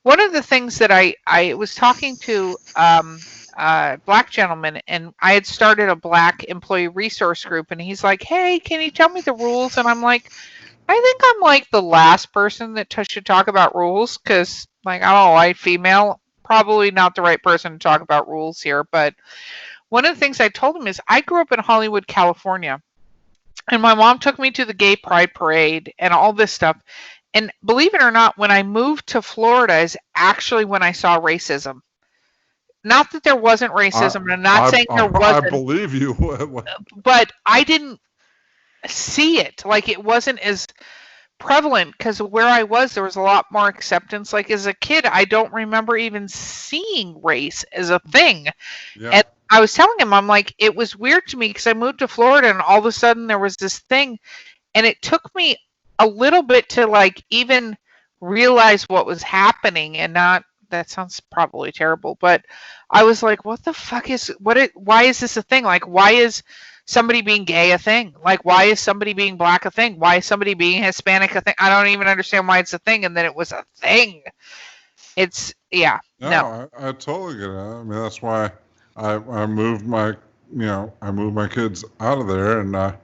one of the things that I was talking to a black gentleman, and I had started a black employee resource group, and he's like, "Hey, can you tell me the rules?" And I'm like, I think I'm like the last person that should talk about rules, because like I'm a white female, probably not the right person to talk about rules here. But one of the things I told him is I grew up in Hollywood, California, and my mom took me to the gay pride parade and all this stuff. And believe it or not, when I moved to Florida is actually when I saw racism. Not that there wasn't racism, and I'm not saying there wasn't. I believe you. But I didn't see it. Like, it wasn't as prevalent, because where I was, there was a lot more acceptance. Like, as a kid, I don't remember even seeing race as a thing. Yeah. And I was telling him, I'm like, it was weird to me because I moved to Florida and all of a sudden there was this thing, and it took me a little bit to like even realize what was happening, and not, that sounds probably terrible, but I was like, what the fuck is why is this a thing? Like, why is somebody being gay a thing? Like, why is somebody being black a thing? Why is somebody being Hispanic a thing? I don't even understand why it's a thing. And then it was a thing. It's no. I totally get it. I mean, that's why I moved my kids out of there, and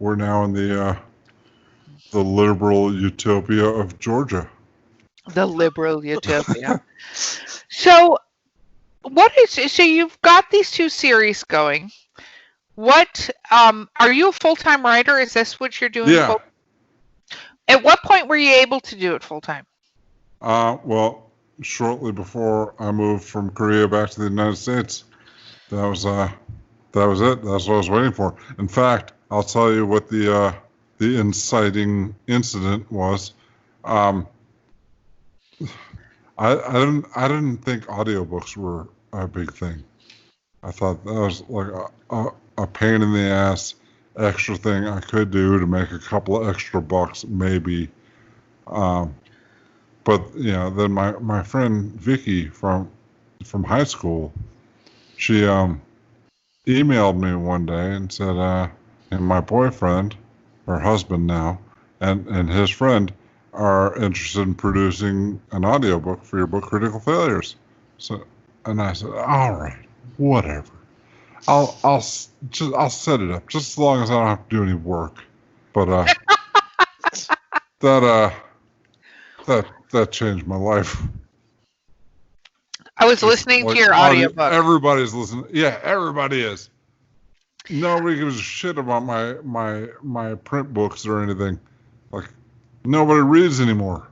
we're now in the liberal utopia of Georgia. The liberal utopia. So you've got these two series going. What are you a full-time writer? Is this what you're doing? Yeah. At what point were you able to do it full-time? Well, shortly before I moved from Korea back to the United States. That was it. That's what I was waiting for. In fact, I'll tell you what the inciting incident was. I didn't think audiobooks were a big thing. I thought that was like a pain in the ass extra thing I could do to make a couple of extra bucks maybe. But then my friend Vicky from high school, she emailed me one day and said, and my boyfriend, her husband now, and his friend are interested in producing an audiobook for your book, Critical Failures. So, and I said, all right, whatever. I'll set it up just as long as I don't have to do any work. But that changed my life. I was listening to your audiobook. Everybody's listening. Yeah, everybody is. Nobody gives a shit about my print books or anything. Like, nobody reads anymore.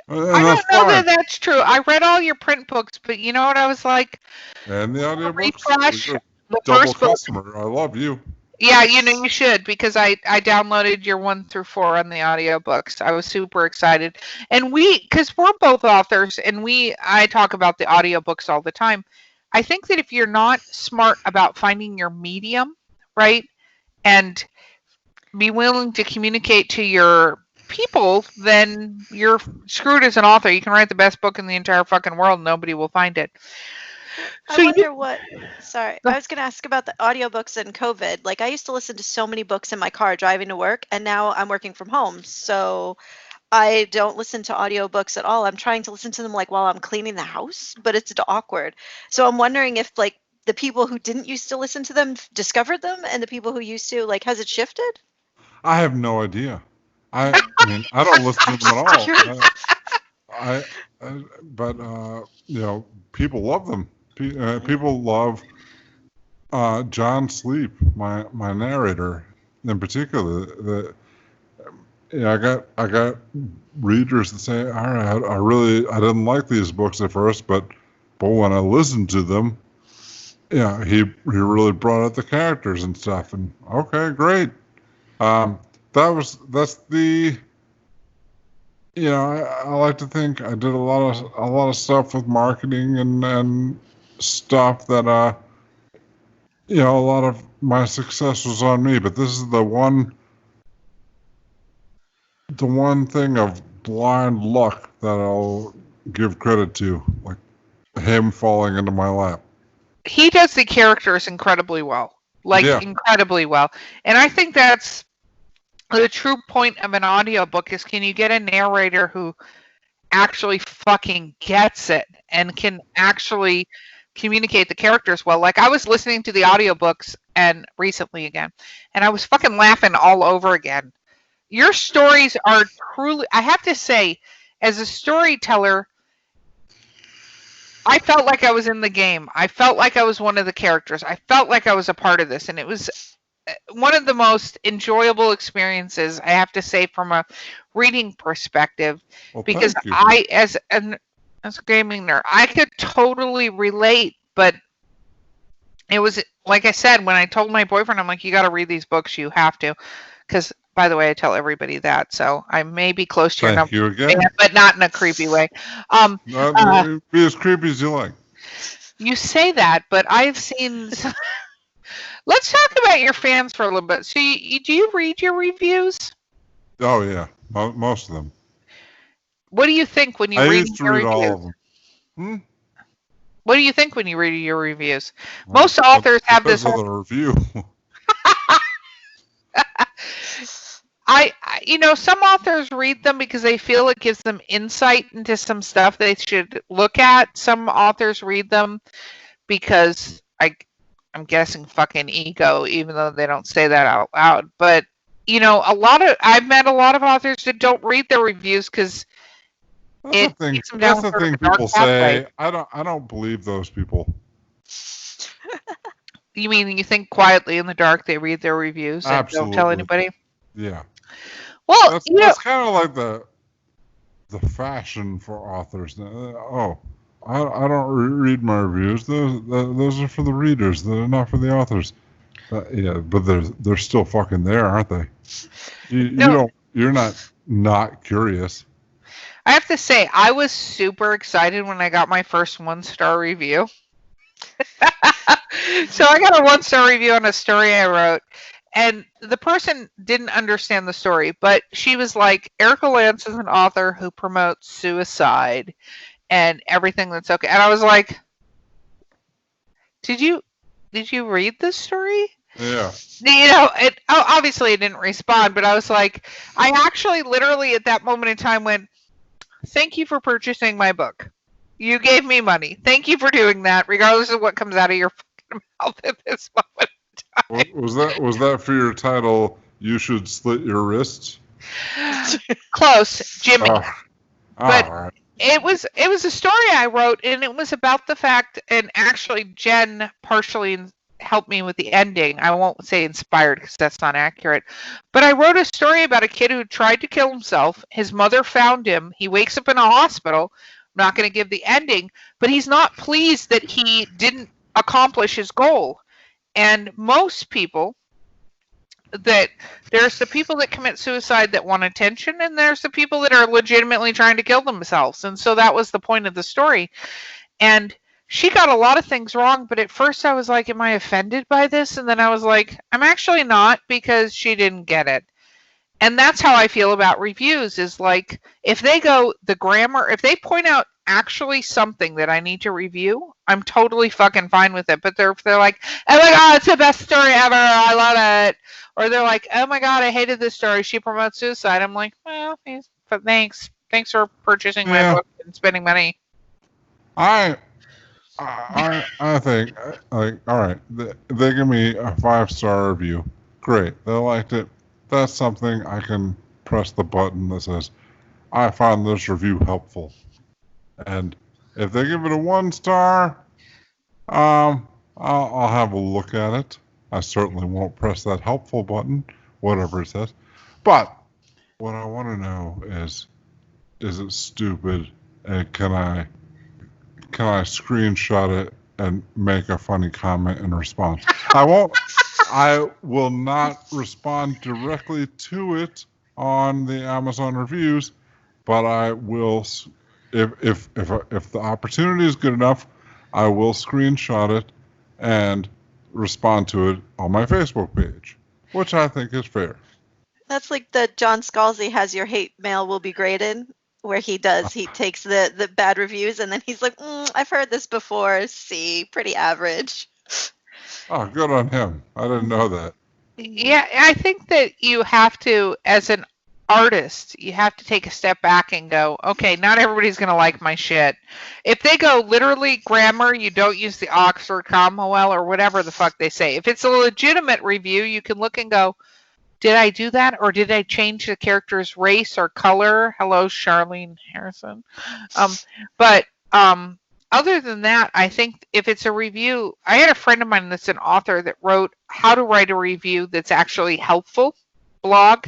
I don't know that that's true. I read all your print books, but you know what I was like? And the audiobooks? Refresh the double first book. customer. I love you. Yeah, you should, because I downloaded your 1 through 4 on the audiobooks. I was super excited. And because we're both authors, and I talk about the audiobooks all the time. I think that if you're not smart about finding your medium, right, and be willing to communicate to your people, then you're screwed as an author. You can write the best book in the entire fucking world, and nobody will find it. So I wonder what. Sorry, I was going to ask about the audiobooks and COVID. Like, I used to listen to so many books in my car driving to work, and now I'm working from home. So I don't listen to audiobooks at all. I'm trying to listen to them like while I'm cleaning the house, but it's awkward. So I'm wondering if like the people who didn't used to listen to them discovered them, and the people who used to, like, has it shifted? I have no idea. I mean, I don't listen to them at all. But you know, people love them. People love John Sleep, my narrator in particular. Yeah, I got readers that say, all right, I didn't like these books at first, but when I listened to them, yeah, he really brought out the characters and stuff. And okay, great. That's the, you know, I like to think I did a lot of stuff with marketing and stuff that you know, a lot of my success was on me, but this is the one thing of blind luck that I'll give credit to, like him falling into my lap. He does the characters incredibly well. Incredibly well. And I think that's the true point of an audiobook is, can you get a narrator who actually fucking gets it and can actually communicate the characters well? Like, I was listening to the audiobooks and recently again, and I was fucking laughing all over again. Your stories are truly, I have to say, as a storyteller, I felt like I was in the game. I felt like I was one of the characters. I felt like I was a part of this, and it was one of the most enjoyable experiences, I have to say, from a reading perspective, because I, as a gaming nerd, I could totally relate. But it was, like I said, when I told my boyfriend, I'm like, you got to read these books. You have to. Because, by the way, I tell everybody that. So I may be close to your number. Thank you again. But not in a creepy way. Be as creepy as you like. You say that, but I've seen... Let's talk about your fans for a little bit. So do you read your reviews? Oh, yeah. Most of them. What do you think when you read your reviews? I used to read all of them. What do you think when you read your reviews? Well, most authors have this whole... review. Some authors read them because they feel it gives them insight into some stuff they should look at. Some authors read them because I'm guessing fucking ego, even though they don't say that out loud. But, I've met a lot of authors that don't read their reviews because that's the thing people say. I don't believe those people. You mean you think quietly in the dark they read their reviews and don't tell anybody? Yeah. Well, that's kind of like the fashion for authors. I don't read my reviews. Those are for the readers. They're not for the authors. But they're still fucking there, aren't they? You're not curious. I have to say, I was super excited when I got my first 1-star review. So I got a 1-star review on a story I wrote, and the person didn't understand the story, but she was like, Erica Lance is an author who promotes suicide and everything that's okay. And I was like, did you read this story? Yeah. Obviously I didn't respond, but I was like, I actually literally at that moment in time went, thank you for purchasing my book. You gave me money. Thank you for doing that, regardless of what comes out of your fucking mouth at this moment in time. Was that for your title, You Should Slit Your Wrists? Close, Jimmy. But all right. It was a story I wrote, and it was about the fact, and actually Jen partially helped me with the ending. I won't say inspired because that's not accurate. But I wrote a story about a kid who tried to kill himself. His mother found him. He wakes up in a hospital. I'm not going to give the ending, but he's not pleased that he didn't accomplish his goal. And most people, that there's the people that commit suicide that want attention, and there's the people that are legitimately trying to kill themselves. And so that was the point of the story. And she got a lot of things wrong, but at first I was like, am I offended by this? And then I was like, I'm actually not, because she didn't get it. And that's how I feel about reviews, is like, if they go the grammar, if they point out actually something that I need to review, I'm totally fucking fine with it. But they're like, oh my God, it's the best story ever, I love it. Or they're like, oh my God, I hated this story, she promotes suicide. I'm like, well, but thanks for purchasing my book and spending money. I think, like, all right, they give me a 5-star review. Great, they liked it. That's something I can press the button that says, I found this review helpful. And if they give it a 1 star, I'll have a look at it. I certainly won't press that helpful button, whatever it says. But what I want to know is it stupid? And can I screenshot it and make a funny comment in response? I will not respond directly to it on the Amazon reviews, but I will, if the opportunity is good enough, I will screenshot it and respond to it on my Facebook page, which I think is fair. That's like the John Scalzi has your hate mail will be graded, where he takes the bad reviews and then he's like, I've heard this before, C, pretty average. Oh, good on him. I didn't know that. Yeah, I think that you have to, as an artist, you have to take a step back and go, okay, not everybody's going to like my shit. If they go literally grammar, you don't use the Oxford Commonwealth or whatever the fuck they say. If it's a legitimate review, you can look and go, did I do that? Or did I change the character's race or color? Hello, Charlene Harrison. But other than that, I think if it's a review, I had a friend of mine that's an author that wrote how to write a review that's actually helpful blog,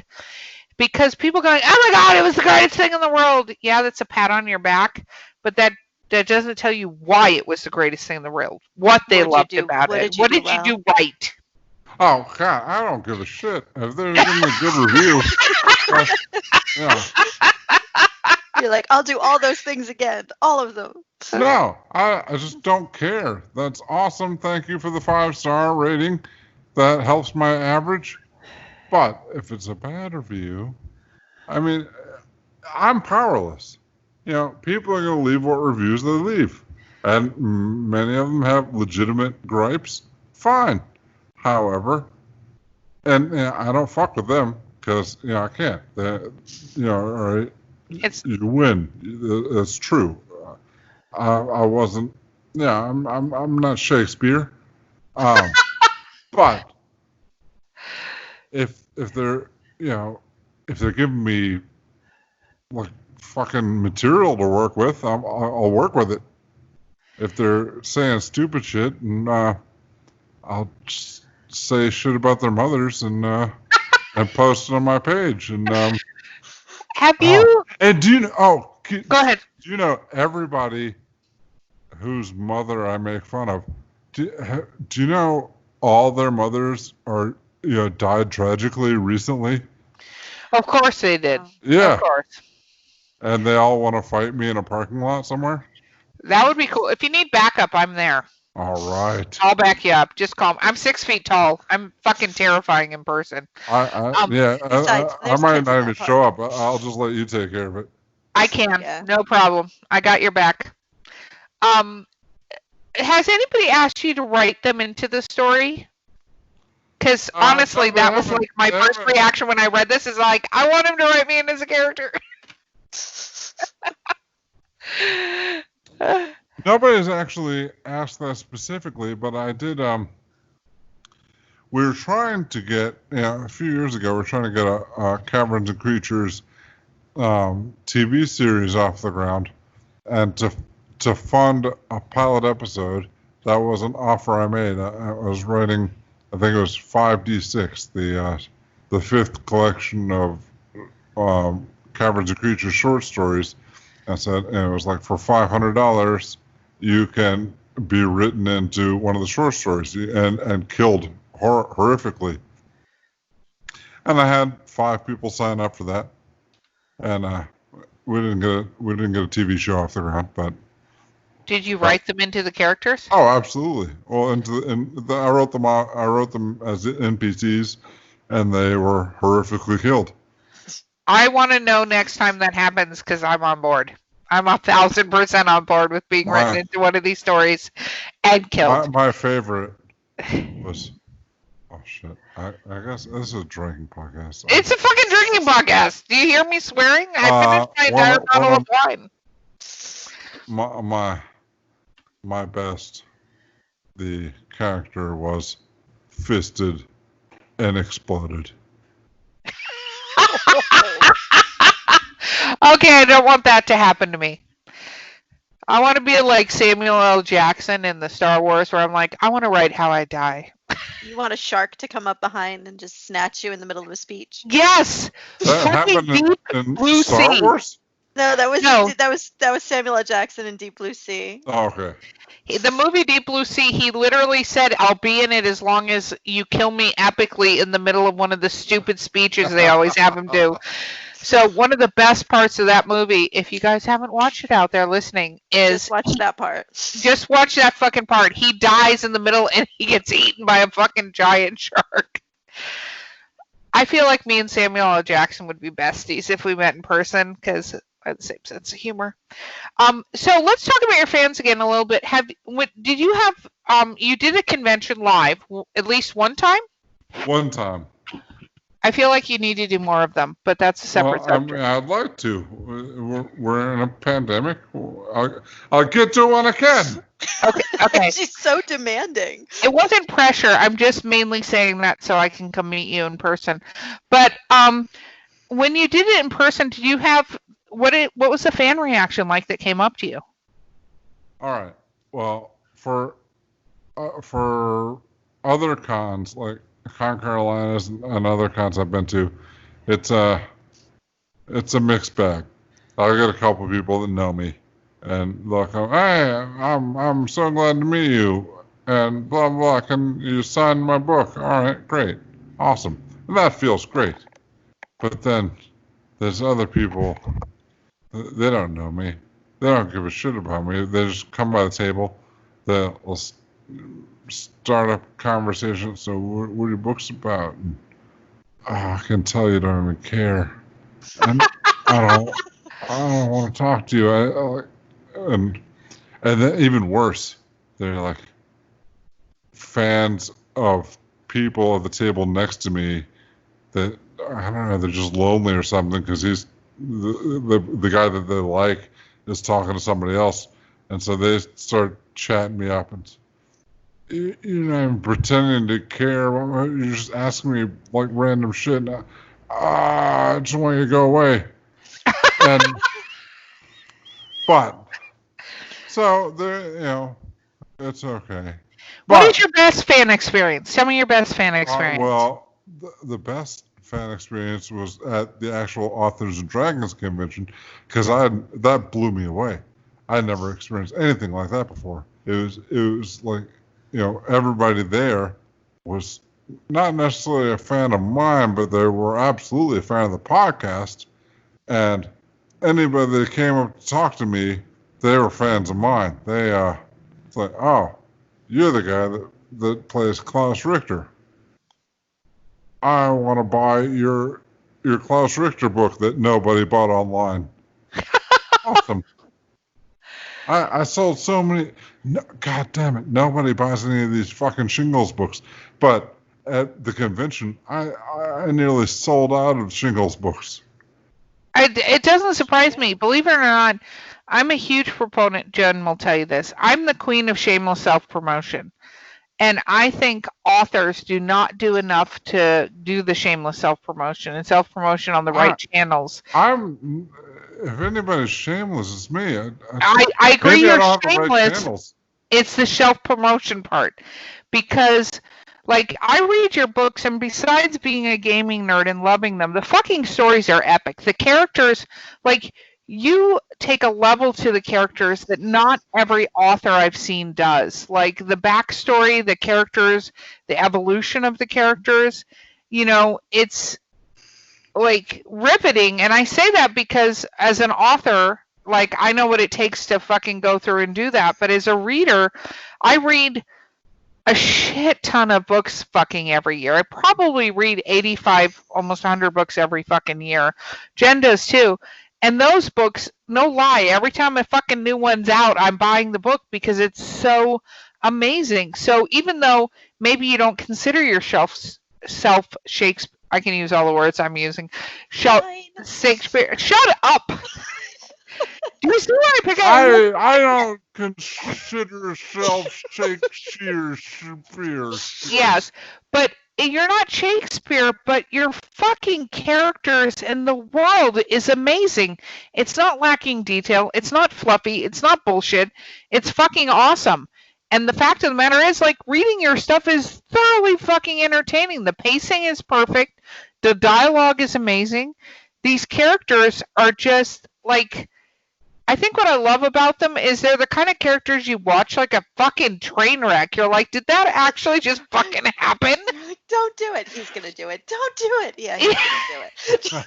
because people going, oh my God, it was the greatest thing in the world. Yeah, that's a pat on your back, but that doesn't tell you why it was the greatest thing in the world, what they loved about it. What did you do right? Oh, God, I don't give a shit. If they're giving me a good review, yeah. You're like, I'll do all those things again, all of them. No, I just don't care. That's awesome. Thank you for the 5-star rating. That helps my average. But if it's a bad review, I mean, I'm powerless. You know, people are going to leave what reviews they leave. And many of them have legitimate gripes. Fine. However, and I don't fuck with them because, I can't. All right. You win. That's true. I wasn't. Yeah, I'm not Shakespeare. But if they're if they're giving me like fucking material to work with, I'll work with it. If they're saying stupid shit, and I'll just say shit about their mothers and post it on my page. And have you? And do you know? Oh, go ahead. Do you know everybody whose mother I make fun of? Do you know all their mothers are died tragically recently? Of course they did. Yeah. Of course. And they all want to fight me in a parking lot somewhere? That would be cool. If you need backup, I'm there. All right. I'll back you up. Just call me. I'm 6 feet tall. I'm fucking terrifying in person. I might not even show up. I'll just let you take care of it. I can. Yeah. No problem. I got your back. Has anybody asked you to write them into the story? Because honestly, that was like my first reaction when I read this is like, I want him to write me in as a character. Nobody's actually asked that specifically, but I did. We were trying to get, a few years ago, we were trying to get a Caverns Creatures TV series off the ground, and to fund a pilot episode. That was an offer I made. I was writing, I think it was 5D6, the 5th collection of Caverns Creatures short stories. I said, and it was like, for $500, you can be written into one of the short stories, and killed horrifically. And I had 5 people sign up for that, and we didn't get a TV show off the ground. But did you write them into the characters? Oh, absolutely. Well, I wrote them as NPCs, and they were horrifically killed. I want to know next time that happens because I'm on board. I'm 1,000% on board with being written into one of these stories and killed. My favorite was. Oh shit! I guess this is a drinking podcast. It's a fucking drinking podcast. Do you hear me swearing? I finished my entire bottle of wine. My best. The character was fisted and exploded. Okay, I don't want that to happen to me. I want to be like Samuel L. Jackson in the Star Wars, where I'm like, I want to write how I die. You want a shark to come up behind and just snatch you in the middle of a speech? Yes. That happened in Blue Star Sea. Wars? No, that was Samuel L. Jackson in Deep Blue Sea. Oh, okay. The movie Deep Blue Sea, he literally said, I'll be in it as long as you kill me epically in the middle of one of the stupid speeches they always have him do. So one of the best parts of that movie, if you guys haven't watched it out there listening, is just watch that part. Just watch that fucking part. He dies in the middle and he gets eaten by a fucking giant shark. I feel like me and Samuel L. Jackson would be besties if we met in person because I have the same sense of humor. So let's talk about your fans again a little bit. Did you have you did a convention live at least one time? One time. I feel like you need to do more of them, but that's a separate subject. I mean, I'd like to. We're in a pandemic. I'll get to it when I can. Okay. She's so demanding. It wasn't pressure. I'm just mainly saying that so I can come meet you in person. But when you did it in person, did you have what was the fan reaction like that came up to you? All right. Well, for other cons like Con Carolinas and other cons I've been to, it's a mixed bag. I get a couple of people that know me, and they'll come, hey, I'm so glad to meet you, and blah blah. Can you sign my book? All right, great, awesome, and that feels great. But then there's other people. They don't know me. They don't give a shit about me. They just come by the table. They'll start up a conversation. So what are your books about? And, I can tell you don't even care. And I don't want to talk to you. And then even worse, they're like fans of people at the table next to me that, I don't know, they're just lonely or something because he's the guy that they like is talking to somebody else. And so they start chatting me up and you're not even pretending to care. You're just asking me like random shit. I just want you to go away. So there, it's okay. What is your best fan experience? Tell me your best fan experience. Well, the best fan experience was at the actual Authors and Dragons convention because that blew me away. I never experienced anything like that before. It was like, everybody there was not necessarily a fan of mine, but they were absolutely a fan of the podcast. And anybody that came up to talk to me, they were fans of mine. It's like, oh, you're the guy that plays Klaus Richter. I want to buy your Klaus Richter book that nobody bought online. Awesome. I sold so many. No, God damn it! Nobody buys any of these fucking Shingles books. But at the convention, I nearly sold out of Shingles books. It doesn't surprise me. Believe it or not, I'm a huge proponent. Jen will tell you this. I'm the queen of shameless self-promotion. And I think authors do not do enough to do the shameless self-promotion and self-promotion on the right channels. If anybody's shameless, it's me. I agree you're shameless. It's the self-promotion part. Because, I read your books, and besides being a gaming nerd and loving them, the fucking stories are epic. The characters, you take a level to the characters that not every author I've seen does. Like the backstory, the characters, the evolution of the characters, it's riveting. And I say that because as an author, I know what it takes to fucking go through and do that. But as a reader, I read a shit ton of books fucking every year. I probably read 85, almost 100 books every fucking year. Jen does too. And those books, no lie, every time a fucking new one's out, I'm buying the book because it's so amazing. So even though maybe you don't consider yourself self Shakespeare, I can use all the words I'm using. Shakespeare. Shut up. Do you see why I pick up? I don't consider self Shakespeare. Yes, but you're not Shakespeare, but your fucking characters and the world is amazing. It's not lacking detail. It's not fluffy. It's not bullshit. It's fucking awesome. And the fact of the matter is, like, reading your stuff is thoroughly fucking entertaining. The pacing is perfect. The dialogue is amazing. These characters are just, like, I think what I love about them is they're the kind of characters you watch like a fucking train wreck. You're like, did that actually just fucking happen? Don't do it. He's going to do it. Don't do it. Yeah, he's going to do it.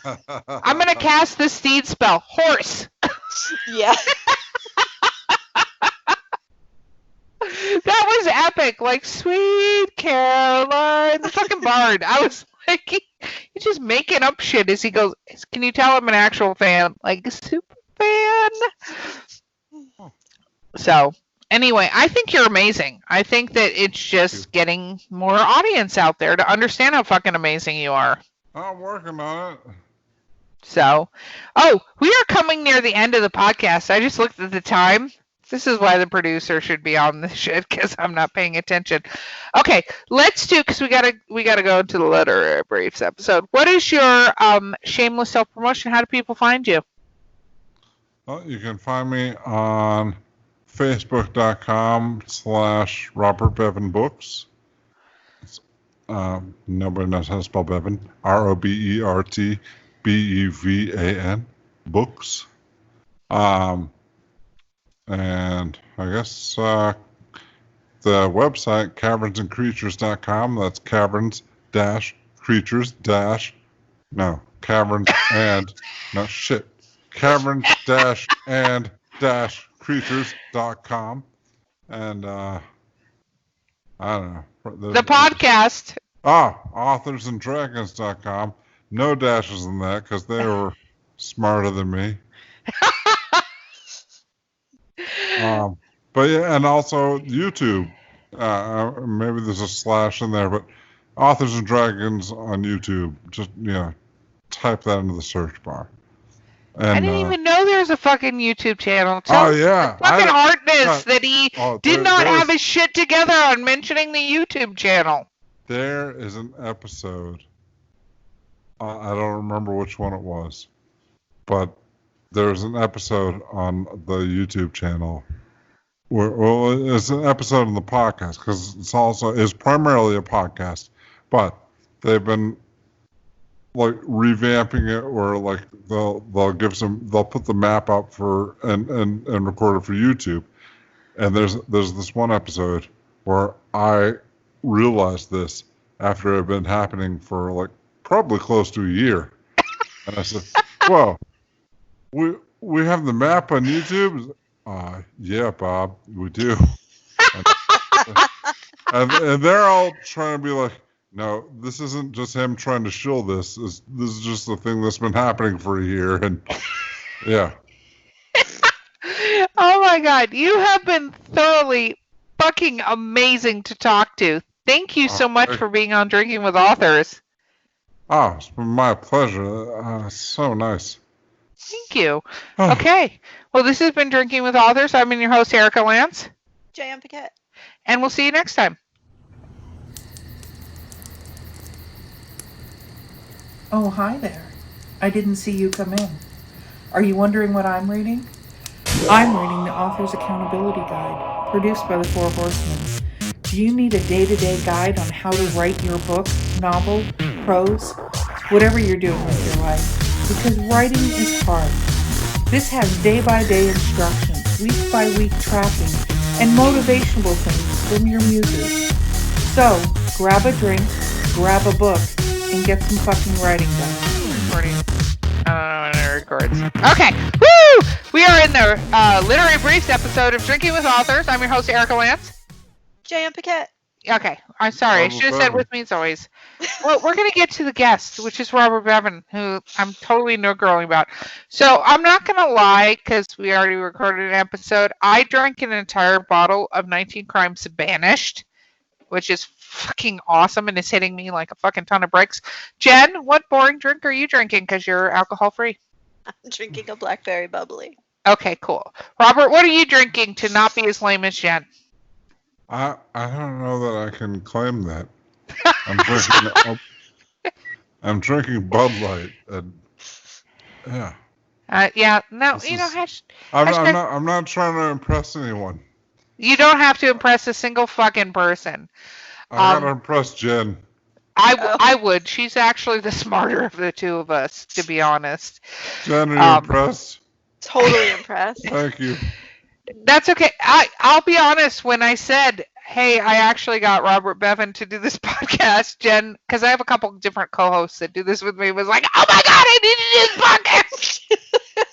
I'm going to cast the steed spell. Horse. Yeah. That was epic. Like, sweet Caroline, the fucking bard. I was like, he's just making up shit as he goes, can you tell I'm an actual fan? Like, super fan. So, anyway, I think you're amazing. I think that it's just getting more audience out there to understand how fucking amazing you are. I'm working on it. So, we are coming near the end of the podcast. I just looked at the time. This is why the producer should be on this shit, because I'm not paying attention. Okay, let's do, because we gotta go into the literary briefs episode. What is your shameless self-promotion? How do people find you? Well, you can find me on Facebook.com/Robert Bevan Books. Nobody knows how to spell Bevan. ROBERTBEVAN Books. And I guess the website, cavernsandcreatures.com. That's caverns creatures creatures.com. And I don't know. The podcast. Authorsanddragons.com. No dashes in that because they were smarter than me. But yeah, and also YouTube. Maybe there's a slash in there, but Authors and Dragons on YouTube. Just type that into the search bar. And, I didn't even know there was a fucking YouTube channel. Yeah, fucking Hartness that he did not have his shit together on mentioning the YouTube channel. There is an episode. I don't remember which one it was, but there's an episode on the YouTube channel. It's an episode on the podcast because it's primarily a podcast, but they've been like revamping it, or like they'll put the map up for and record it for YouTube. And there's this one episode where I realized this after it had been happening for like probably close to a year, and I said, "Whoa, we have the map on YouTube." Yeah, Bob, we do. and they're all trying to be like, no, this isn't just him trying to shill this. This is just a thing that's been happening for a year. And yeah. Oh my God, you have been thoroughly fucking amazing to talk to. Thank you so much for being on Drinking with Authors. It's been my pleasure. So nice. Thank you. Okay. Well, this has been Drinking with Authors. I'm your host, Erica Lance. J.M. Paquette. And we'll see you next time. Oh, hi there. I didn't see you come in. Are you wondering what I'm reading? I'm reading the Author's Accountability Guide, produced by the Four Horsemen. Do you need a day-to-day guide on how to write your book, novel, prose, whatever you're doing with your life? Because writing is hard. This has day-by-day instructions, week-by-week tracking, and motivational things from your muses. So, grab a drink, grab a book, and get some fucking writing done. Recording. I don't know when it records. Okay. Woo! We are in the Literary Briefs episode of Drinking with Authors. I'm your host, Erica Lance. J.M. Paquette. Okay, I'm sorry. I Robert should have said Bevan. with me as always. Well, we're going to get to the guest, which is Robert Bevan, who I'm totally no-girling about. So I'm not going to lie, because we already recorded an episode. I drank an entire bottle of 19 Crimes Banished, which is fucking awesome, and it's hitting me like a fucking ton of bricks. Jen, what boring drink are you drinking, because you're alcohol-free? I'm drinking a blackberry bubbly. Okay, cool. Robert, what are you drinking to not be as lame as Jen? I don't know that I can claim that. I'm drinking Bud Light. And, yeah. Yeah, no, This you know, is- I'm hashtag- not trying to impress anyone. you don't have to impress a single fucking person. I gotta impress Jen. I would. She's actually the smarter of the two of us, to be honest. Jen, are you impressed? Totally impressed. Thank you. That's okay. I'll be honest. When I said, hey, I actually got Robert Bevan to do this podcast, Jen, because I have a couple different co-hosts that do this with me, was like, oh my God, I need to do this podcast.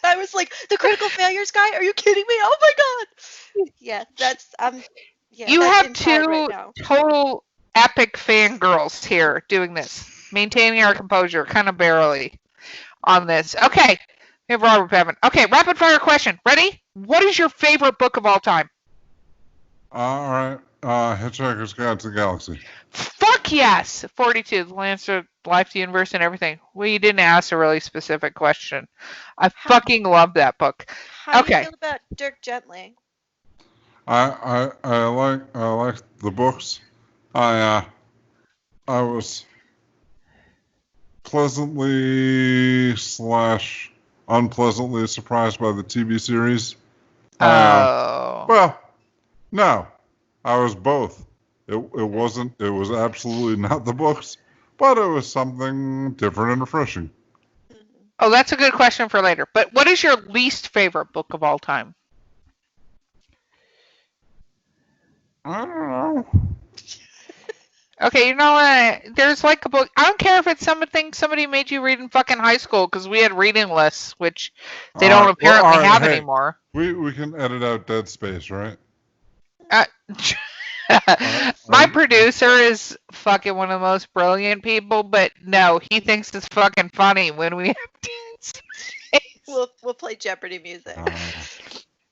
I was like, the critical failures guy? Are you kidding me? Oh my God. Yeah, that's yeah, You that's have inside two right now. total epic fangirls here doing this, maintaining our composure, kind of barely on this. Okay, we have Robert Bevan. Okay, rapid fire question. Ready? What is your favorite book of all time? All right. Hitchhiker's Guide to the Galaxy. Fuck yes! 42, the Lancer, Life, the Universe, and everything. Well, you didn't ask a really specific question. I fucking love that book. How do you Okay. feel about Dirk Gently? I like the books. I was pleasantly / unpleasantly surprised by the TV series. Oh. Well, no, I was both. It was absolutely not the books, but it was something different and refreshing. Oh, that's a good question for later. But what is your least favorite book of all time? I don't know. Okay, you know what? There's like a book. I don't care if it's something somebody made you read in fucking high school, because we had reading lists, which they don't apparently have anymore. We can edit out dead space, right? My producer is fucking one of the most brilliant people, but no, he thinks it's fucking funny when we have dead space. We'll play Jeopardy music.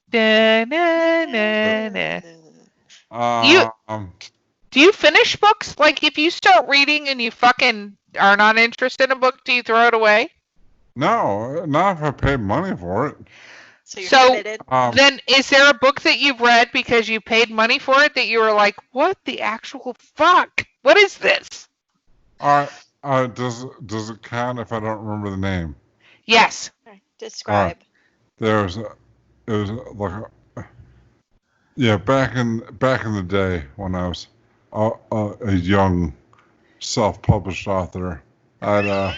Da, na, na, na. Do you finish books? Like, if you start reading and you fucking are not interested in a book, do you throw it away? No, not if I paid money for it. So you're So committed. then, is there a book that you've read because you paid money for it that you were like, what the actual fuck? What is this? Does it count if I don't remember the name? Yes. Okay, describe. It was like back in the day when I was a young self-published author, that's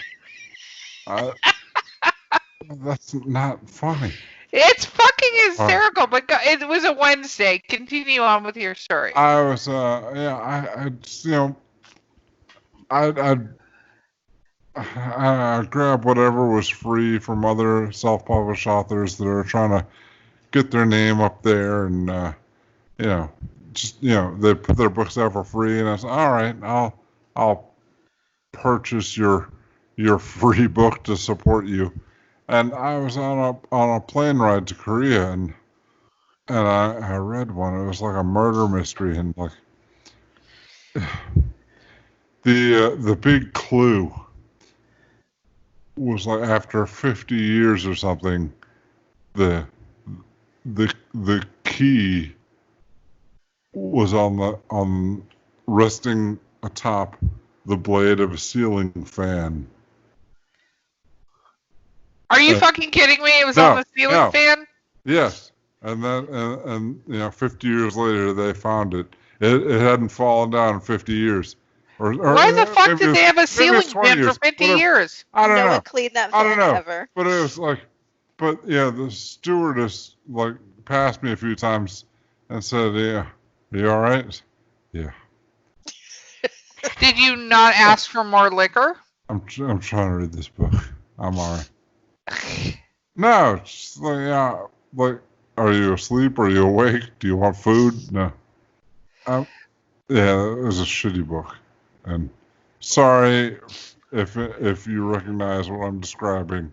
not funny. It's fucking hysterical, but it was a Wednesday. Continue on with your story. I was I'd grab whatever was free from other self-published authors that are trying to get their name up there, and they put their books out for free, and I said, all right, I'll purchase your free book to support you. And I was on a plane ride to Korea, and I read one. It was like a murder mystery, and like the big clue was like after 50 years or something, the key was on resting atop the blade of a ceiling fan. Are you fucking kidding me? It was on the ceiling fan? Yes. And then 50 years later they found it. It hadn't fallen down in 50 years. Why the fuck did they have a ceiling fan for 50 years? I don't know. No one cleaned that fan ever. But it was like, the stewardess like passed me a few times and said, "Yeah, you all right?" Yeah. Did you not ask for more liquor? I'm trying to read this book. I'm all right. No, it's like, are you asleep? Are you awake? Do you want food? No. Yeah, it was a shitty book. And sorry if you recognize what I'm describing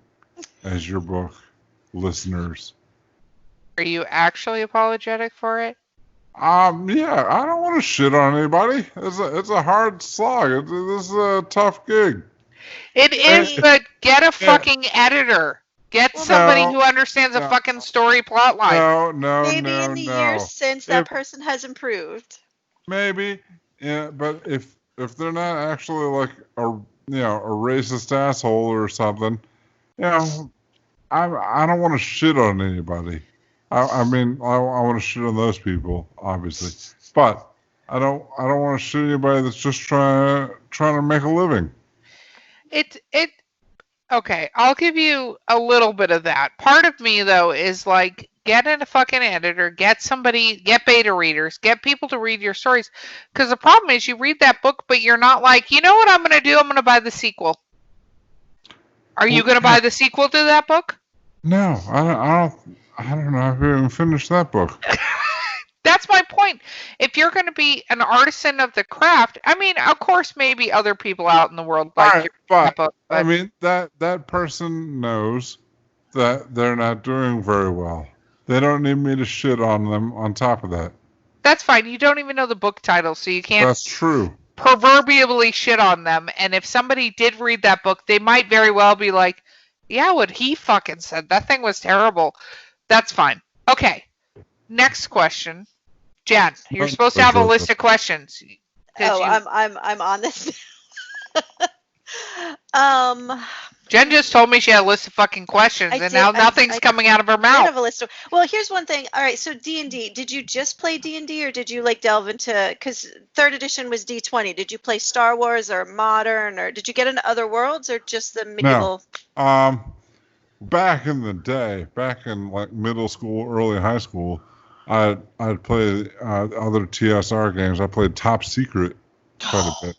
as your book, listeners. Are you actually apologetic for it? Yeah, I don't want to shit on anybody. It's a hard slog. This is a tough gig. It is, but get a fucking editor. Get Well, somebody no, who understands a no. fucking story plot line. Maybe in the years since that person has improved. Maybe, yeah, but if they're not actually like a racist asshole or something, I don't want to shit on anybody. I mean, I want to shit on those people, obviously, but I don't want to shit anybody that's just trying to make a living. Okay, I'll give you a little bit of that. Part of me though is like, get a fucking editor, get beta readers, get people to read your stories. Because the problem is you read that book, but you're not like, you know what I'm going to do? I'm going to buy the sequel. Are you going to buy the sequel to that book? No, I don't know if I even finished that book. That's my point. If you're going to be an artisan of the craft, I mean, of course, maybe other people out in the world like that book. I mean, that person knows that they're not doing very well. They don't need me to shit on them on top of that. That's fine. You don't even know the book title, so you can't. That's true. Proverbially shit on them. And if somebody did read that book, they might very well be like, yeah, what he fucking said. That thing was terrible. That's fine. Okay. Next question. Jen, you're supposed to have a list of questions. I'm on this. Jen just told me she had a list of fucking questions, now nothing's coming out of her mouth. I have a list of. Well, here's one thing. All right, so D&D. Did you just play D&D, or did you like delve into? Because 3rd edition was D20. Did you play Star Wars or Modern, or did you get into other worlds, or just the medieval? No. Back in the day, back in like middle school, early high school, I'd play other TSR games. I played Top Secret quite a bit.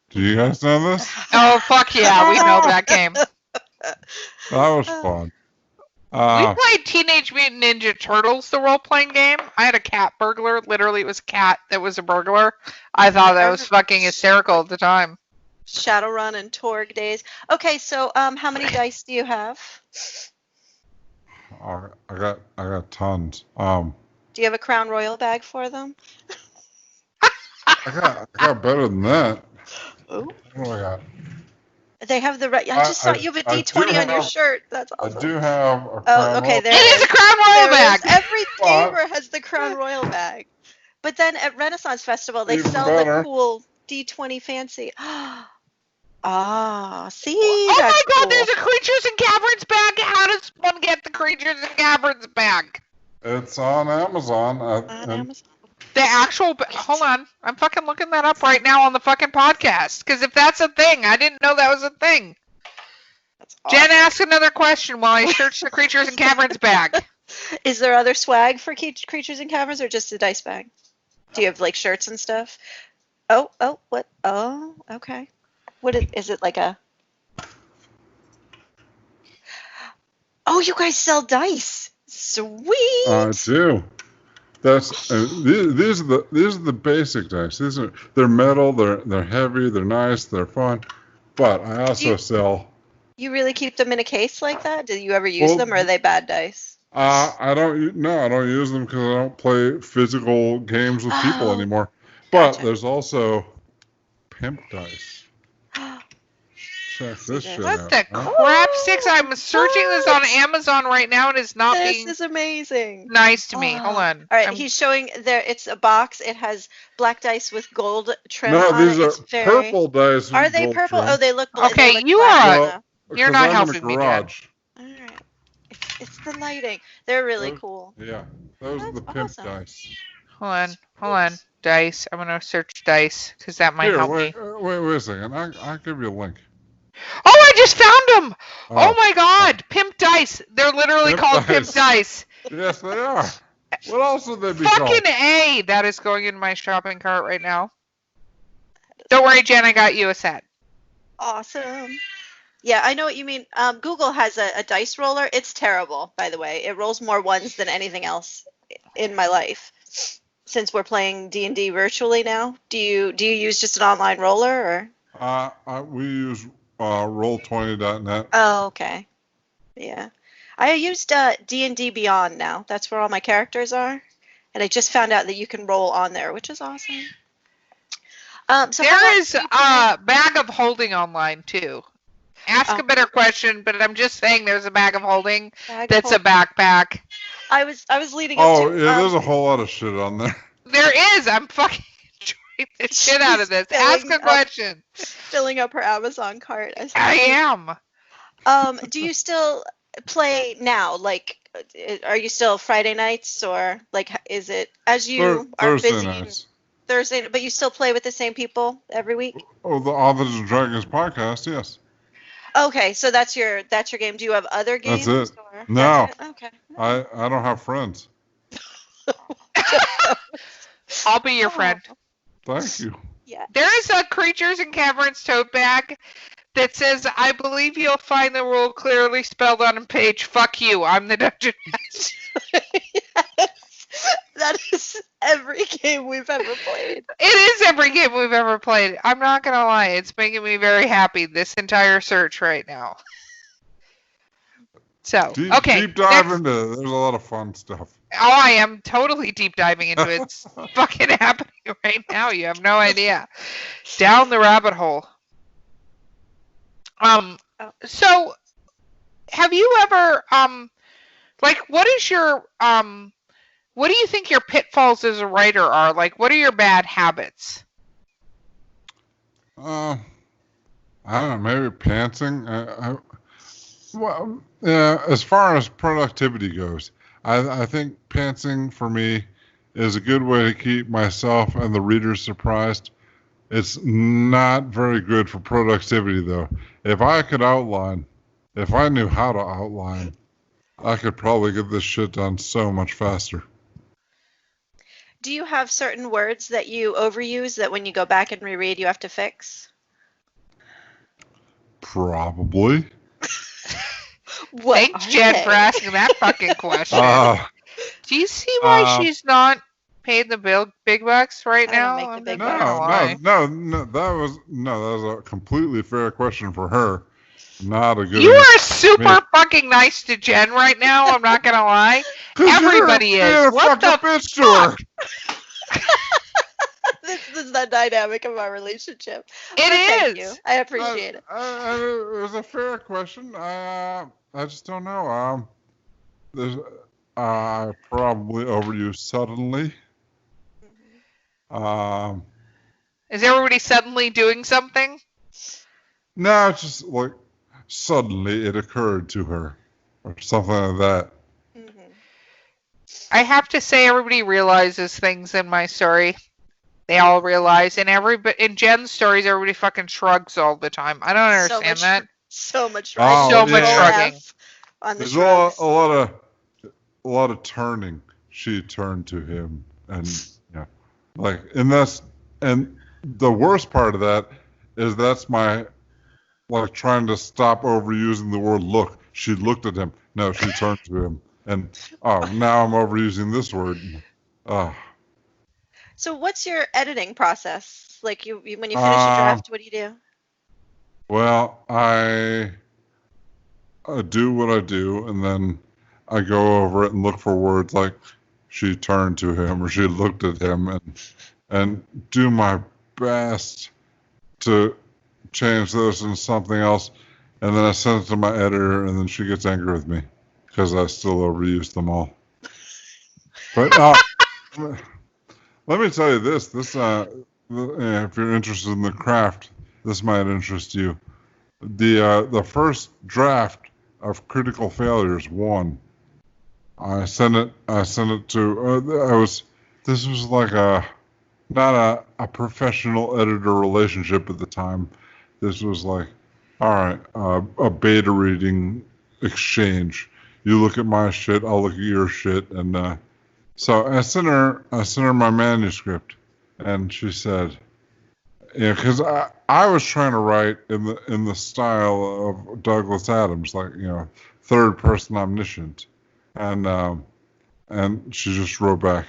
Do you guys know this? Oh, fuck yeah, we know that game. That was fun. We played Teenage Mutant Ninja Turtles, the role-playing game. I had a cat burglar. Literally, it was a cat that was a burglar. I thought that was fucking hysterical at the time. Shadowrun and Torg days. Okay, so how many dice do you have? I got tons. Do you have a Crown Royal bag for them? I got better than that. Oh. What do I got? They have the right. I just saw you have a D20 on your shirt. That's awesome. I do have a Crown Oh, okay. There it is a Crown Royal bag. Every gamer has the Crown Royal bag. But then at Renaissance Festival, they sell the cool D20 fancy. See? Oh my God, there's a Creatures and Caverns bag. How does one get the Creatures and Caverns bag? It's on Amazon. Amazon. The actual... Hold on. I'm fucking looking that up right now on the fucking podcast. Because if that's a thing, I didn't know that was a thing. That's awesome. Jen, ask another question while I search the Creatures and Caverns bag. Is there other swag for Creatures and Caverns, or just a dice bag? Do you have, like, shirts and stuff? Oh, what? Oh, okay. What is it, like a... Oh, you guys sell dice. Sweet. I do. That's these are the basic dice. They're metal. They're heavy. They're nice. They're fun. But I also sell. You really keep them in a case like that? Do you ever use them, or are they bad dice? I don't use them because I don't play physical games with people anymore. But there's also pimp dice. Check this shit out. What the crap sticks? I'm searching this on Amazon right now and it's not being... This is amazing. Nice to me. Hold on. All right, he's showing there. It's a box. It has black dice with gold trim on it. No, these are purple dice. Are they purple? Trim. Oh, they look. Okay, they look you are. You're not helping me, Jen. All right. It's the lighting. They're really cool. Yeah, those are the pimp dice. Hold on. Dice. I'm gonna search dice because that might help me. Wait a second. I'll give you a link. Oh, I just found them! Oh my God, pimp dice. They're literally called pimp dice. Yes, they are. What else would they be called? Fucking A! That is going in my shopping cart right now. Don't worry, Jen. I got you a set. Awesome. Yeah, I know what you mean. Google has a dice roller. It's terrible, by the way. It rolls more ones than anything else in my life. since we're playing D&D virtually now, do you use just an online roller or? We use Roll20.net. Oh, okay. Yeah. I used D&D Beyond now. That's where all my characters are. And I just found out that you can roll on there, which is awesome. So There is a bag of holding online too. Ask a better question, but I'm just saying there's a bag of holding that's a backpack. I was leading up to... Oh, yeah, there's a whole lot of shit on there. There is. I'm fucking enjoying the shit out of this. Ask a question. Filling up her Amazon cart. I am. Do you still play now? Like, are you still Friday nights, or like, is it as you are Thursday busy? Nights. Thursday, but you still play with the same people every week? Oh, the Authors and Dragons podcast, yes. Okay, so that's your game. Do you have other games? That's it. Or? No. That's it? Okay. I don't have friends. I'll be your friend. Thank you. Yeah. There is a Creatures and Caverns tote bag that says, "I believe you'll find the rule clearly spelled on a page. Fuck you, I'm the dungeon master." Yes. That is every game we've ever played. It is every game we've ever played. I'm not going to lie. It's making me very happy, this entire search right now. So, okay. Deep dive into it. There's a lot of fun stuff. Oh, I am totally deep diving into it. It's fucking happening right now. You have no idea. Down the rabbit hole. So, have you ever, like, what is your, what do you think your pitfalls as a writer are? Like, what are your bad habits? I don't know, maybe pantsing. Well, yeah, as far as productivity goes, I think pantsing for me is a good way to keep myself and the readers surprised. It's not very good for productivity, though. If I knew how to outline, I could probably get this shit done so much faster. Do you have certain words that you overuse that when you go back and reread you have to fix? Probably. Thanks, Jen, for asking that fucking question. Do you see why she's not paying the big bucks right now? No, that was a completely fair question for her. Not a good. You are super fucking nice to Jen right now. I'm not gonna lie. Everybody is. What the fuck? This is the dynamic of our relationship. Thank you. I appreciate it. It was a fair question. I just don't know. I probably overuse suddenly. Is everybody suddenly doing something? No, it's just like suddenly it occurred to her, or something like that. Mm-hmm. I have to say, everybody realizes things in my story. They all realize, and in Jen's stories, everybody fucking shrugs all the time. I don't understand that. So much shrugging. So much shrugging. On the There's a lot of turning. She turned to him, and yeah, like, and the worst part of that is that's my, like, trying to stop overusing the word look. She looked at him. No, she turned to him, and now I'm overusing this word. So what's your editing process? Like, when you finish a draft, what do you do? Well, I do what I do, and then I go over it and look for words like she turned to him or she looked at him, and do my best to change those into something else, and then I send it to my editor, and then she gets angry with me because I still overuse them all. But let me tell you this. If you're interested in the craft, this might interest you. The first draft of Critical Failures 1. I sent it to. This was like not a professional editor relationship at the time. This was like, all right, a beta reading exchange. You look at my shit, I'll look at your shit, and so I sent her my manuscript, and she said, yeah, because I was trying to write in the style of Douglas Adams, like, third person omniscient, and she just wrote back,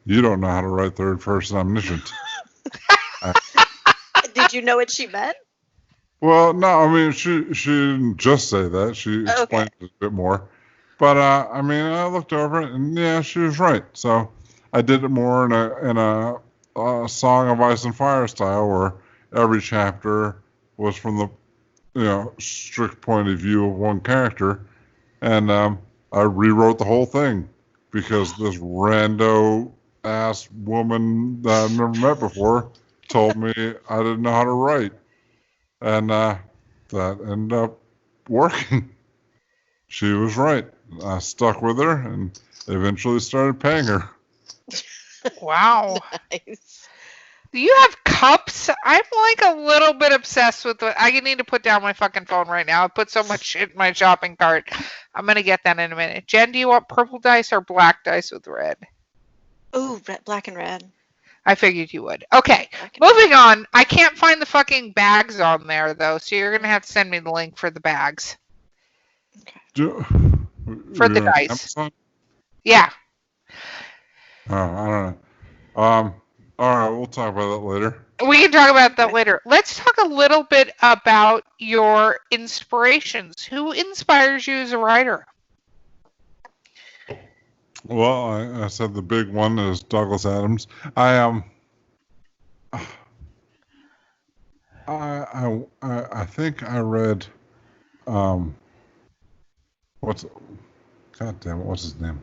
You don't know how to write third-person omniscient. Did you know what she meant? Well, no, I mean, she didn't just say that. She explained it a bit more. But, I mean, I looked over it, and yeah, she was right. So I did it more in a Song of Ice and Fire style, where every chapter was from the, strict point of view of one character. And I rewrote the whole thing because this rando-ass woman that I've never met before told me I didn't know how to write. And that ended up working. She was right. I stuck with her and eventually started paying her. Wow. Nice. Do you have cups? I'm like a little bit obsessed with it. I need to put down my fucking phone right now. I put so much shit in my shopping cart. I'm going to get that in a minute. Jen, do you want purple dice or black dice with red? Ooh, black and red. I figured you would. Okay, moving on. I can't find the fucking bags on there, though, so you're going to have to send me the link for the bags. Okay. For the dice. Amazon? Yeah. Oh, I don't know. All right, we'll talk about that later. We can talk about that later. Let's talk a little bit about your inspirations. Who inspires you as a writer? Well, I said the big one is Douglas Adams. I think I read what's his name?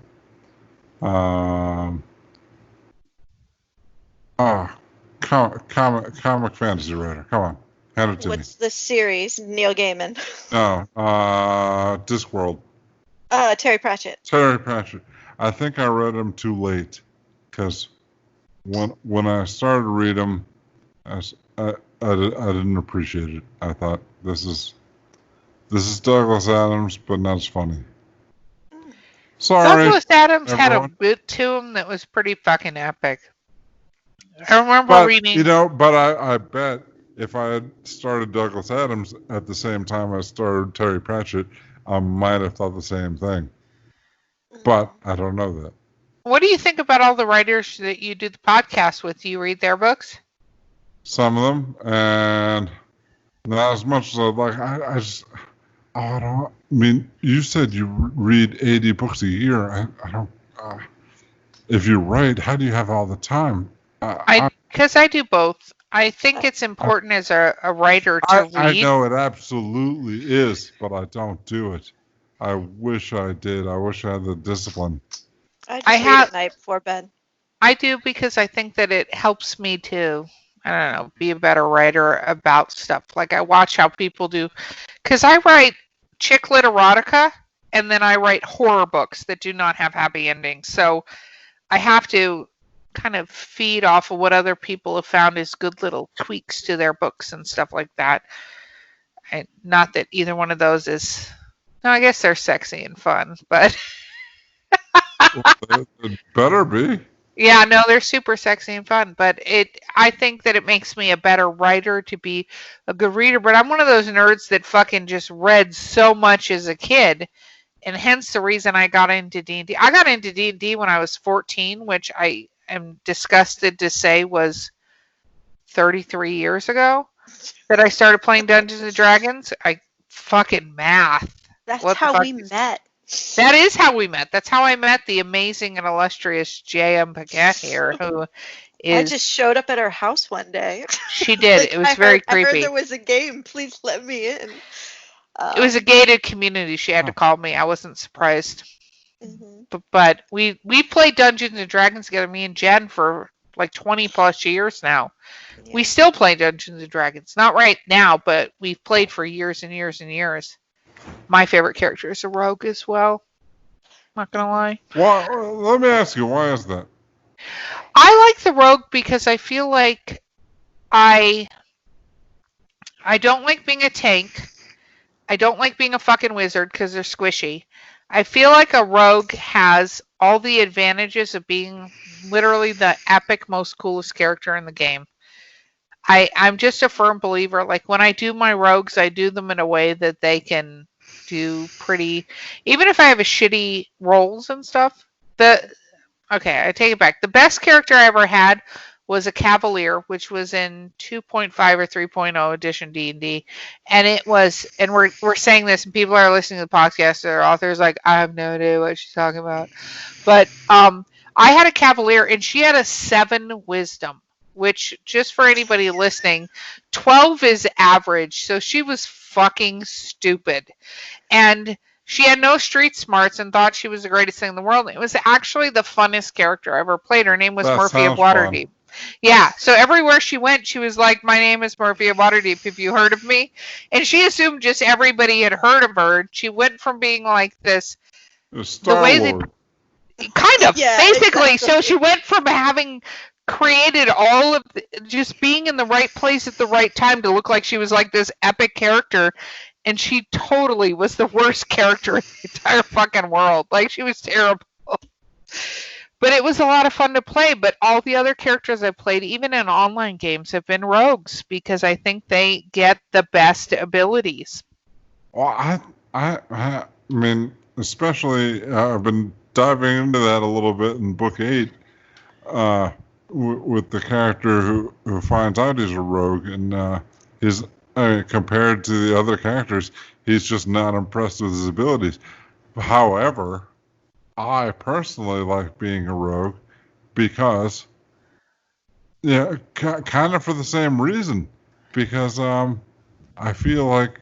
Comic fantasy writer. Come on, hand it to me. What's the series? Neil Gaiman. No, Discworld. Terry Pratchett. Terry Pratchett. I think I read them too late, because when I started to read them, I didn't appreciate it. I thought this is Douglas Adams, but not as funny. Sorry. Douglas Adams everyone. had a bit to him that was pretty fucking epic. I remember reading. But I bet if I had started Douglas Adams at the same time I started Terry Pratchett, I might have thought the same thing. But I don't know that. What do you think about all the writers that you do the podcast with? Do you read their books? Some of them, and not as much as I'd like. I don't. I mean, you said you read 80 books a year. I don't. If you write, how do you have all the time? Because I do both. I think it's important as a writer to read. I know it absolutely is, but I don't do it. I wish I did. I wish I had the discipline. I just read at night before bed. I do because I think that it helps me to, I don't know, be a better writer about stuff. Like I watch how people do, because I write chick lit erotica and then I write horror books that do not have happy endings. So I have to kind of feed off of what other people have found as good little tweaks to their books and stuff like that. Not that either one of those is, no, I guess they're sexy and fun, but It better be. yeah, no, they're super sexy and fun, but I think that it makes me a better writer to be a good reader, but I'm one of those nerds that fucking just read so much as a kid, and hence the reason I got into D&D. I got into D&D when I was 14, which I am disgusted to say was 33 years ago that I started playing Dungeons and Dragons. I fucking math. That's how we met. That is how we met. That's how I met the amazing and illustrious J.M. Paquette here, who is... I just showed up at her house one day. She did. Like, It was very creepy. I heard there was a game. Please let me in. It was a gated community. She had to call me. I wasn't surprised. Mm-hmm. But we played Dungeons and Dragons together, me and Jen, for like 20 plus years now. Yeah. We still play Dungeons and Dragons. Not right now, but we've played for years and years and years. My favorite character is a rogue as well. Not gonna lie. Well, let me ask you, why is that? I like the rogue because I feel like I don't like being a tank. I don't like being a fucking wizard because they're squishy. I feel like a rogue has all the advantages of being literally the epic, most coolest character in the game. I'm just a firm believer. Like when I do my rogues, I do them in a way that they can do pretty. Even if I have a shitty rolls and stuff, Okay, I take it back. The best character I ever had was a Cavalier, which was in 2.5 or 3.0 edition D&D, and it was. And we're saying this, and people are listening to the podcast. Their authors like, I have no idea what she's talking about. But I had a Cavalier, and she had a 7 wisdom, which, just for anybody listening, 12 is average. So she was fucking stupid, and she had no street smarts and thought she was the greatest thing in the world. It was actually the funnest character I ever played. Her name was Murphy of Waterdeep. Yeah, so everywhere she went, she was like, my name is Murphy of Waterdeep. Have you heard of me? And she assumed just everybody had heard of her. She went from being like this, the way that, kind of, basically. Exactly. So she went from having created all of just being in the right place at the right time to look like she was like this epic character. And she totally was the worst character in the entire fucking world. Like, she was terrible. But it was a lot of fun to play. But all the other characters I've played, even in online games, have been rogues because I think they get the best abilities. Well, I mean, especially I've been diving into that a little bit in Book 8 with the character who finds out he's a rogue, and he's... compared to the other characters, he's just not impressed with his abilities. However, I personally like being a rogue because, kind of for the same reason. Because I feel like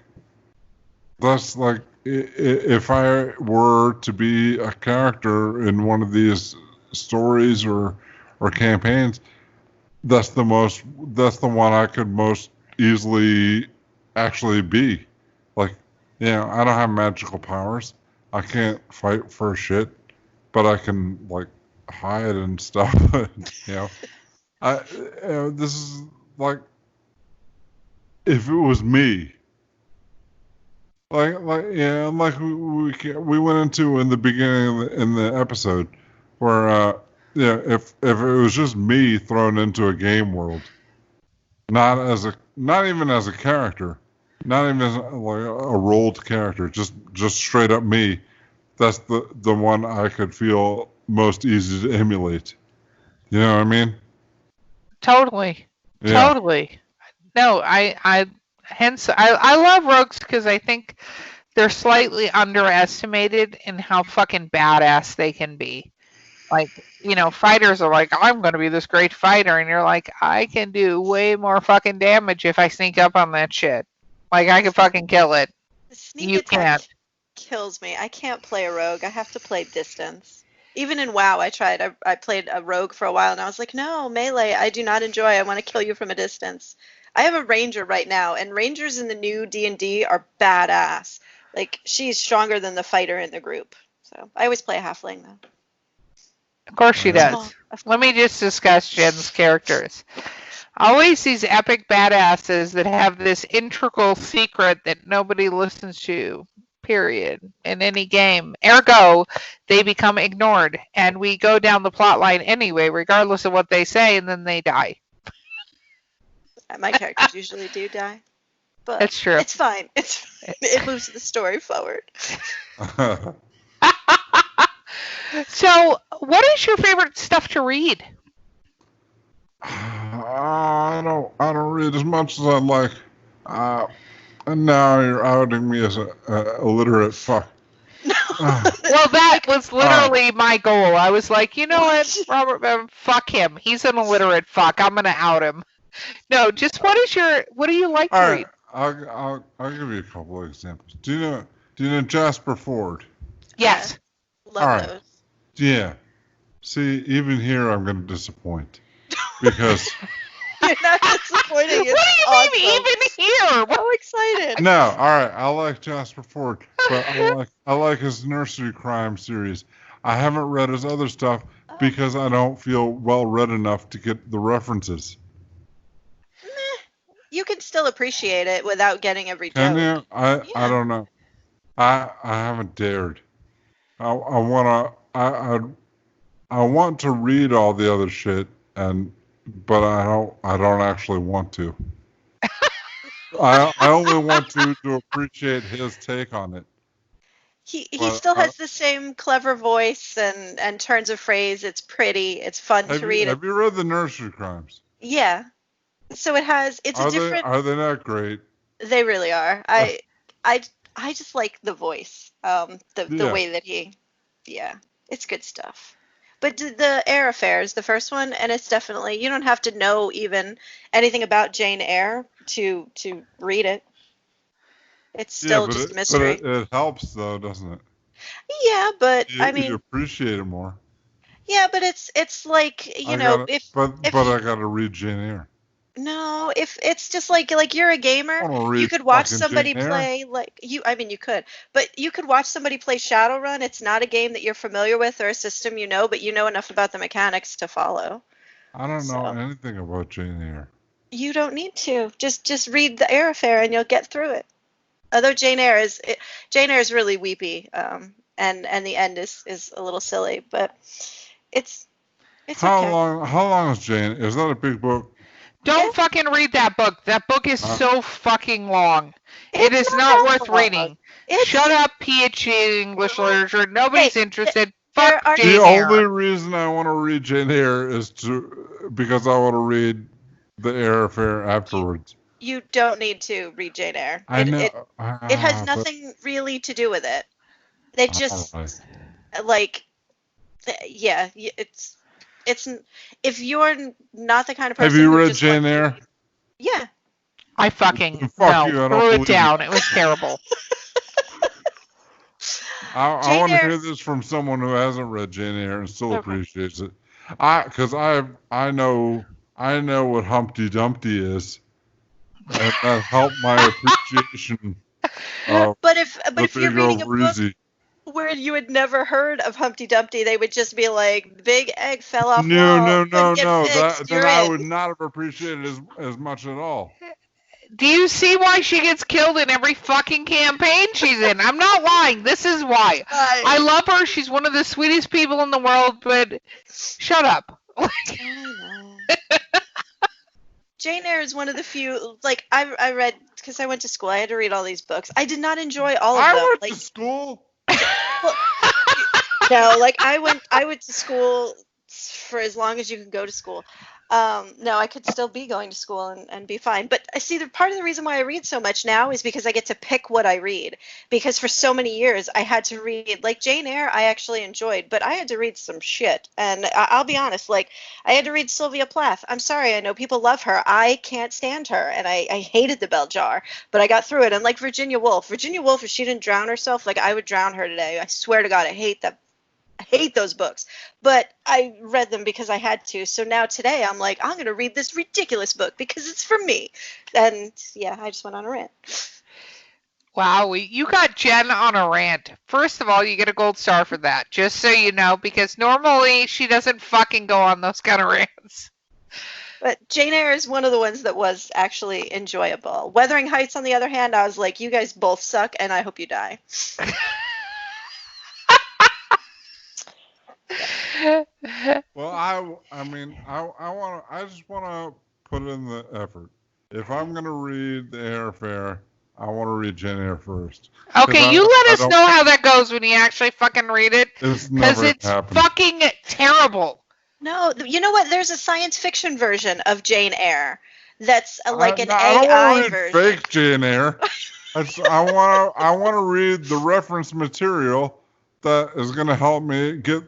that's like if I were to be a character in one of these stories or campaigns, that's the one I could most easily actually be. Like, I don't have magical powers. I can't fight for shit, but I can like hide and stuff. This is like if it was me. Like we went into in the beginning in the episode where if it was just me thrown into a game world, not even as a character, not even as like a rolled character, just straight up me. That's the one I could feel most easy to emulate. You know what I mean? Totally. Yeah. Totally. No, I love rogues because I think they're slightly underestimated in how fucking badass they can be. Like, fighters are like, I'm going to be this great fighter. And you're like, I can do way more fucking damage if I sneak up on that shit. Like, I can fucking kill it. The sneak You attack can't. kills me. I can't play a rogue. I have to play distance. Even in WoW, I tried. I played a rogue for a while, and I was like, no, melee, I do not enjoy. I want to kill you from a distance. I have a ranger right now, and rangers in the new D&D are badass. Like, she's stronger than the fighter in the group. So I always play a halfling, though. Of course she does. Let me just discuss Jen's characters. Always these epic badasses that have this integral secret that nobody listens to, period, in any game. Ergo, they become ignored, and we go down the plot line anyway, regardless of what they say, and then they die. My characters usually do die. But That's true. It's fine. It moves the story forward. So, what is your favorite stuff to read? I don't read as much as I'd like. And now you're outing me as a illiterate fuck. Well, that was literally my goal. I was like, you know what, Robert Bevan, fuck him. He's an illiterate fuck. I'm gonna out him. No, just what do you like to read? I'll give you a couple of examples. Do you know Jasper Fforde? Yes. Love those. Yeah. See, even here I'm going to disappoint because you're not disappointing. What do you mean, even here? I'm excited. No, all right. I like Jasper Fforde, but I like his Nursery Crimes series. I haven't read his other stuff because I don't feel well read enough to get the references. You can still appreciate it without getting every joke. Can you? I don't know. I haven't dared. I want to read all the other shit, but I don't actually want to. I only want to appreciate his take on it. He But, still has the same clever voice and turns of phrase. It's pretty. It's fun to read. have you read the Nursery Crimes? Yeah. So it's a different. Are they not great? They really are. I just like the voice. The Yeah. way that yeah, it's good stuff. But the Eyre Affairs, the first one, and it's definitely, you don't have to know even anything about Jane Eyre to read it. It's still just a mystery. But it helps though, doesn't it? Yeah, but I You mean, appreciate it more. yeah, but it's like, But I got to read Jane Eyre. No, if it's just like you're a gamer, I wanna read you could watch fucking somebody Jane Eyre. play you could, but you could watch somebody play Shadowrun. It's not a game that you're familiar with or a system but you know enough about the mechanics to follow. I don't know So. anything about Jane Eyre. You don't need to. Just read the Eyre Affair and you'll get through it. Although Jane Eyre is really weepy, and the end is a little silly, but it's How okay. long is Jane? Is that a big book? Don't fucking read that book. That book is so fucking long. It It's is not that worth long. reading. It's- Shut up, PhD English literature. Nobody's Hey, interested. there Fuck are- Jane The Eyre. only reason I want to read Jane Eyre is because I want to read the Eyre Affair afterwards. You don't need to read Jane Eyre. I know. It has nothing really to do with it. They just yeah, it's if you're not the kind of person Have you who read just Jane wants to Eyre? read- Yeah. I fucking Fuck you, I don't threw it believe down. It was terrible. I Jane want to Eyre- hear this from someone who hasn't read Jane Eyre and still Okay. appreciates it. Because I know what Humpty Dumpty is, and that helped my appreciation of But if the you're big reading a old book breezy. where you had never heard of Humpty Dumpty, they would just be like, "Big egg fell off No, wall. no, couldn't no, get no. fixed, Then you're I in." would not have appreciated as much at all. Do you see why she gets killed in every fucking campaign she's in? I'm not lying. This is why. I love her. She's one of the sweetest people in the world, but shut up. I know. Jane Eyre is one of the few, I read, because I went to school, I had to read all these books. I did not enjoy all of them. I went to school. No, I went to school for as long as you can go to school. No, I could still be going to school and be fine. But I see part of the reason why I read so much now is because I get to pick what I read. Because for so many years I had to read, like Jane Eyre, I actually enjoyed, but I had to read some shit. And I'll be honest, I had to read Sylvia Plath. I'm sorry, I know people love her. I can't stand her, and I hated the bell jar, but I got through it. And like Virginia Woolf, if she didn't drown herself, I would drown her today. I swear to God, I hate those books, but I read them because I had to. So now today I'm like, I'm going to read this ridiculous book because it's for me. And yeah, I just went on a rant. Wow, you got Jen on a rant. First of all, you get a gold star for that, just so you know, because normally she doesn't fucking go on those kind of rants. But Jane Eyre is one of the ones that was actually enjoyable. Wuthering Heights, on the other hand, I was like, you guys both suck, and I hope you die. Well, I just want to put in the effort. If I'm going to read the Eyre Affair, I want to read Jane Eyre first. Okay, you let us know how that goes when you actually fucking read it, It's because never it's happened. fucking terrible. No, you know what? There's a science fiction version of Jane Eyre that's like an I don't AI want to read version. fake Jane Eyre. I want to read the reference material that is going to help me get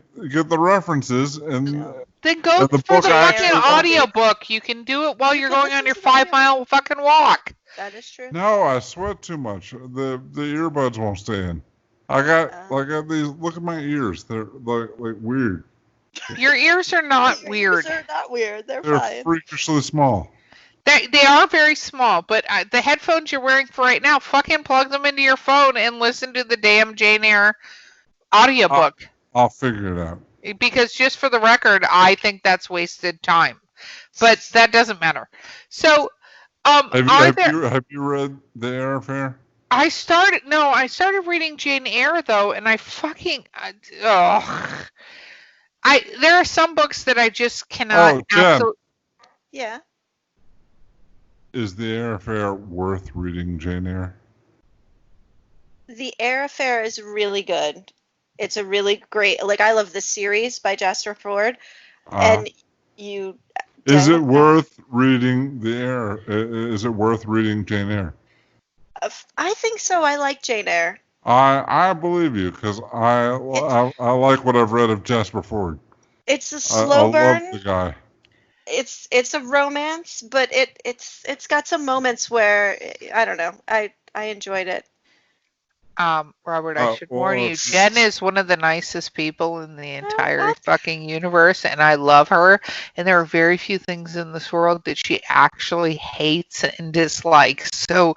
the references and Then go the for book the I fucking actually- audiobook. You can do it while you're can going on your listen to the 5-mile fucking walk. That is true. No, I sweat too much. The earbuds won't stay in. I got these. Look at my ears. They're like weird. Your ears are not weird. They're not weird. They're They're fine. freakishly small. They are very small, but the headphones you're wearing for right now, fucking plug them into your phone and listen to the damn Jane Eyre audiobook. I'll figure it out. Because just for the record, I think that's wasted time. But that doesn't matter. So, Have you read the Eyre Affair? I started reading Jane Eyre though, and I fucking there are some books that I just cannot. Jen. Yeah. Is the Eyre Affair worth reading Jane Eyre? The Air Affair is really good. It's a really great, like, I love the series by Jasper Ford, and you. Is it don't know. worth reading The Air? Is it worth reading Jane Eyre? I think so. I like Jane Eyre. I believe you because I like what I've read of Jasper Ford. It's a I slow love burn. the guy. It's a romance, but it's got some moments where I don't know. I enjoyed it. Robert, I should warn you, Well, Jen is one of the nicest people in the entire I'll- fucking universe, and I love her. And there are very few things in this world that she actually hates and dislikes. So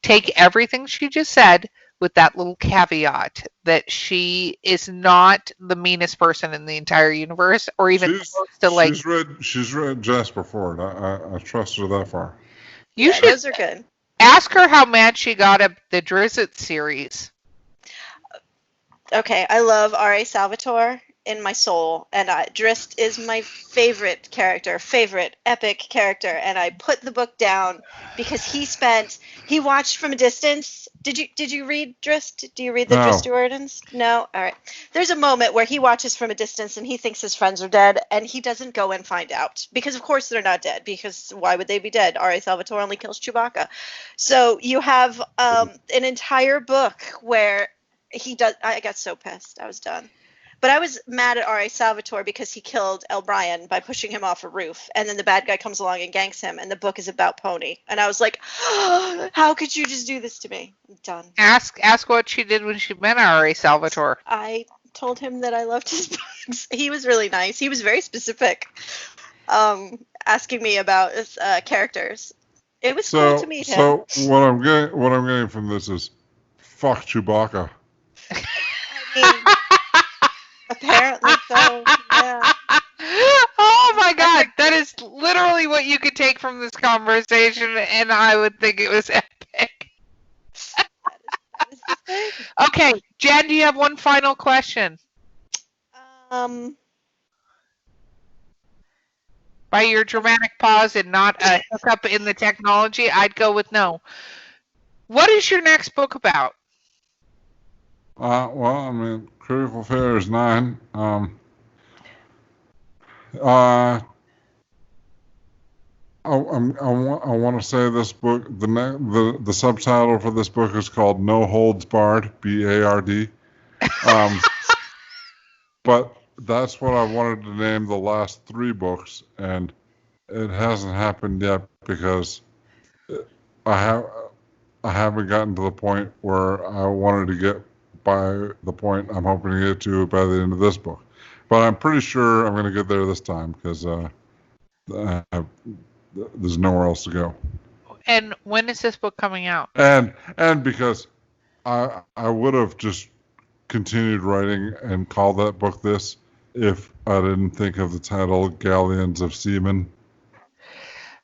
take everything she just said with that little caveat that she is not the meanest person in the entire universe, or even close to like. she's read Jasper Ford. I trust her that far. You Yeah, should those are good. ask her how mad she got at the Drizzt series. Okay, I love R.A. Salvatore in my soul, and Drizzt is my favorite character, favorite epic character, and I put the book down because he watched from a distance. Did you read Drizzt? Do you read the No. Drizzt Ordens? No? All right. There's a moment where he watches from a distance and he thinks his friends are dead, and he doesn't go and find out because of course they're not dead, because why would they be dead? R.A. Salvatore only kills Chewbacca. So you have an entire book where he does. I got so pissed. I was done. But I was mad at R.A. Salvatore because he killed El Brian by pushing him off a roof, and then the bad guy comes along and ganks him, and the book is about Pony. And I was like, oh, how could you just do this to me? I'm done. Ask what she did when she met R.A. Salvatore. I told him that I loved his books. He was really nice. He was very specific, asking me about his characters. It was cool to meet him. So what I'm getting from this is, fuck Chewbacca. I mean, apparently so. Yeah. Oh my god, that is literally what you could take from this conversation, and I would think it was epic. That is the thing. Okay, Jen, do you have one final question? By your dramatic pause and not a hiccup in the technology, I'd go with no. What is your next book about? Well, I mean, Critical Failure is 9. I want to say this book. The subtitle for this book is called No Holds Barred, BARD. But that's what I wanted to name the last 3 books, and it hasn't happened yet because I haven't gotten to the point where I wanted to get by the point I'm hoping to get to by the end of this book. But I'm pretty sure I'm going to get there this time because there's nowhere else to go. And when is this book coming out? And because I would have just continued writing and called that book this if I didn't think of the title Galleons of Seamen.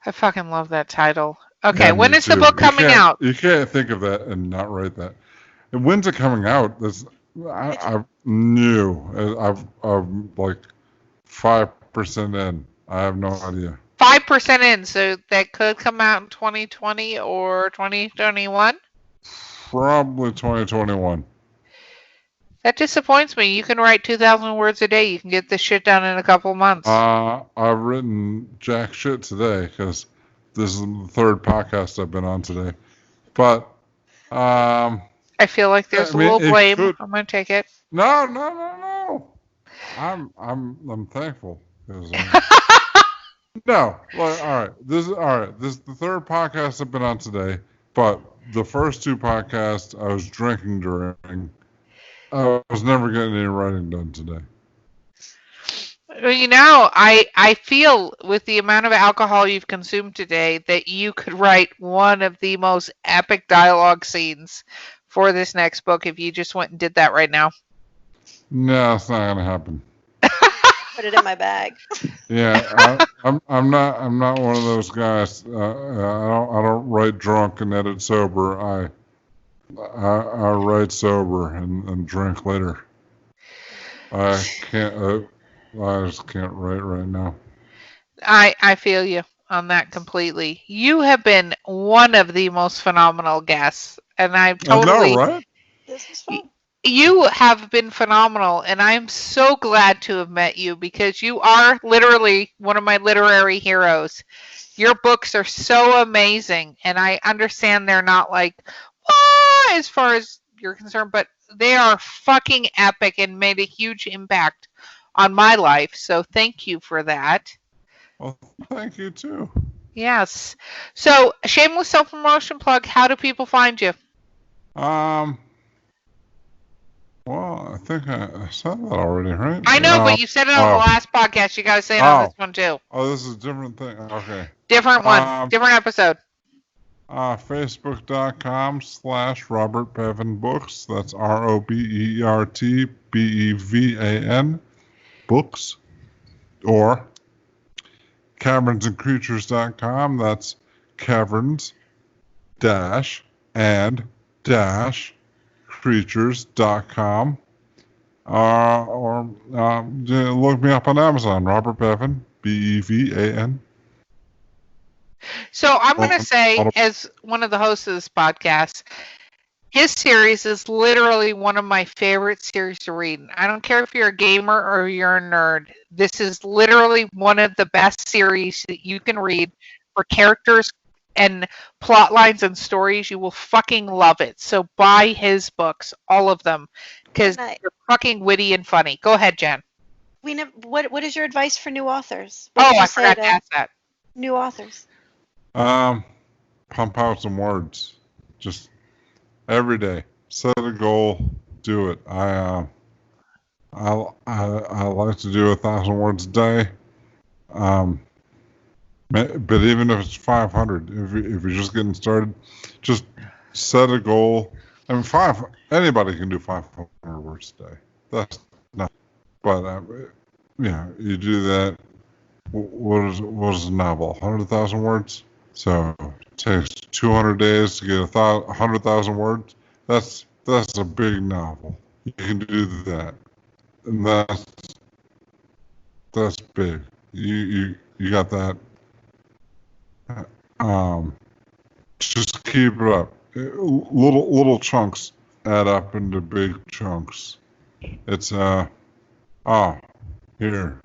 I fucking love that title. Okay, Yeah, when me is the too. book coming out? You can't think of that and not write that. And when's it coming out? I'm new. I'm like 5% in. I have no idea. 5% in, so that could come out in 2020 or 2021? Probably 2021. That disappoints me. You can write 2,000 words a day. You can get this shit done in a couple of months. I've written jack shit today because this is the 3rd podcast I've been on today. But I feel like there's a little blame. I'm gonna take it. No. I'm thankful. 'Cause, no, like, all right. This is the 3rd podcast I've been on today. But the first 2 podcasts I was drinking during. I was never getting any writing done today. Well, you know, I feel with the amount of alcohol you've consumed today that you could write one of the most epic dialogue scenes for this next book if you just went and did that right now. No, it's not gonna happen. Put it in my bag. Yeah, I'm not one of those guys. I don't write drunk and edit sober. I write sober and drink later. I can't. I just can't write right now. I feel you on that completely. You have been one of the most phenomenal guests, and I'm totally. I know, right? This was fun. You have been phenomenal, and I'm so glad to have met you because you are literally one of my literary heroes. Your books are so amazing, and I understand they're not like, as far as you're concerned, but they are fucking epic and made a huge impact on my life. So thank you for that. Well, thank you too. Yes. So, shameless self-promotion plug. How do people find you? Well, I think I said that already, right? I know, but you said it on the last podcast. You got to say it on this one too. Oh, this is a different thing. Okay. Different one. Different episode. Facebook.com/Robert Bevan Books. That's RobertBevan Books. Or CavernsandCreatures.com. That's Caverns-and-Creatures.com. Or look me up on Amazon, Robert Bevan, Bevan. So I'm going to say, as one of the hosts of this podcast, his series is literally one of my favorite series to read. I don't care if you're a gamer or you're a nerd. This is literally one of the best series that you can read for characters and plot lines and stories. You will fucking love it. So buy his books, all of them, because they're fucking witty and funny. Go ahead, Jen. What is your advice for new authors? I forgot to ask that. New authors. Pump out some words. Just every day. Set a goal. Do it. I like to do 1,000 words a day. But even if it's 500, if you're just getting started, just set a goal. I mean, anybody can do 500 words a day. That's not. But you do that. What is a novel? 100,000 words. So it takes 200 days to get 100,000 words. That's a big novel. You can do that, and that's big. You got that. Just keep it up. Little chunks add up into big chunks. It's here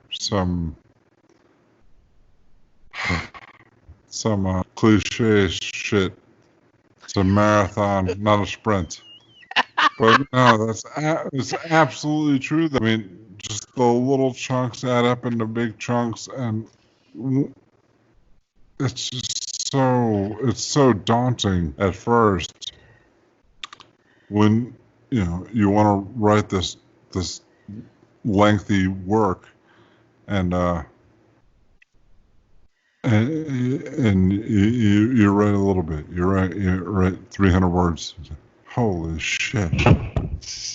some cliche shit. It's a marathon, not a sprint. But no, it's absolutely true. I mean, just the little chunks add up into big chunks, and it's just so daunting at first when you want to write this lengthy work, and you write a little bit. You write 300 words. Holy shit!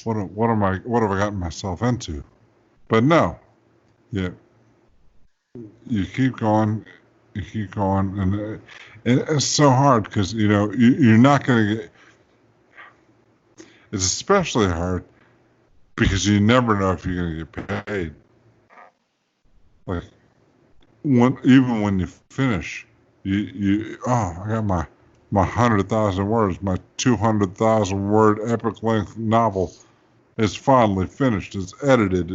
What have I gotten myself into? But no, you keep going. You keep going, and it's so hard because you're not going to get. It's especially hard because you never know if you're going to get paid. Like even when you finish, I got my 100,000 words, my 200,000 word epic length novel is finally finished. It's edited.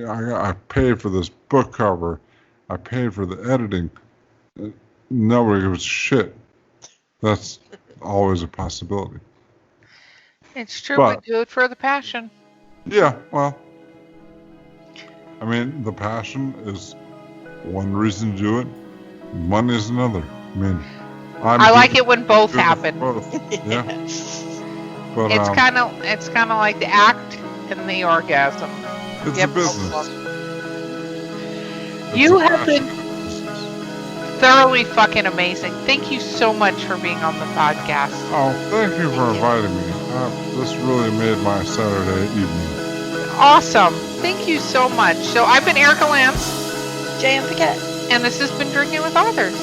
I paid for this book cover. I paid for the editing. Nobody gives a shit. That's always a possibility. It's true. We do it for the passion. Yeah, well, I mean, the passion is one reason to do it. Money is another. I mean, I like it when both happen. Both. Yeah. But it's kind of like the act and the orgasm. It's a business. You have been thoroughly fucking amazing. Thank you so much for being on the podcast. Oh, thank you for inviting me. This really made my Saturday evening. Awesome. Thank you so much. So I've been Erica Lance. J.M. Paquette. And this has been Drinking with Authors.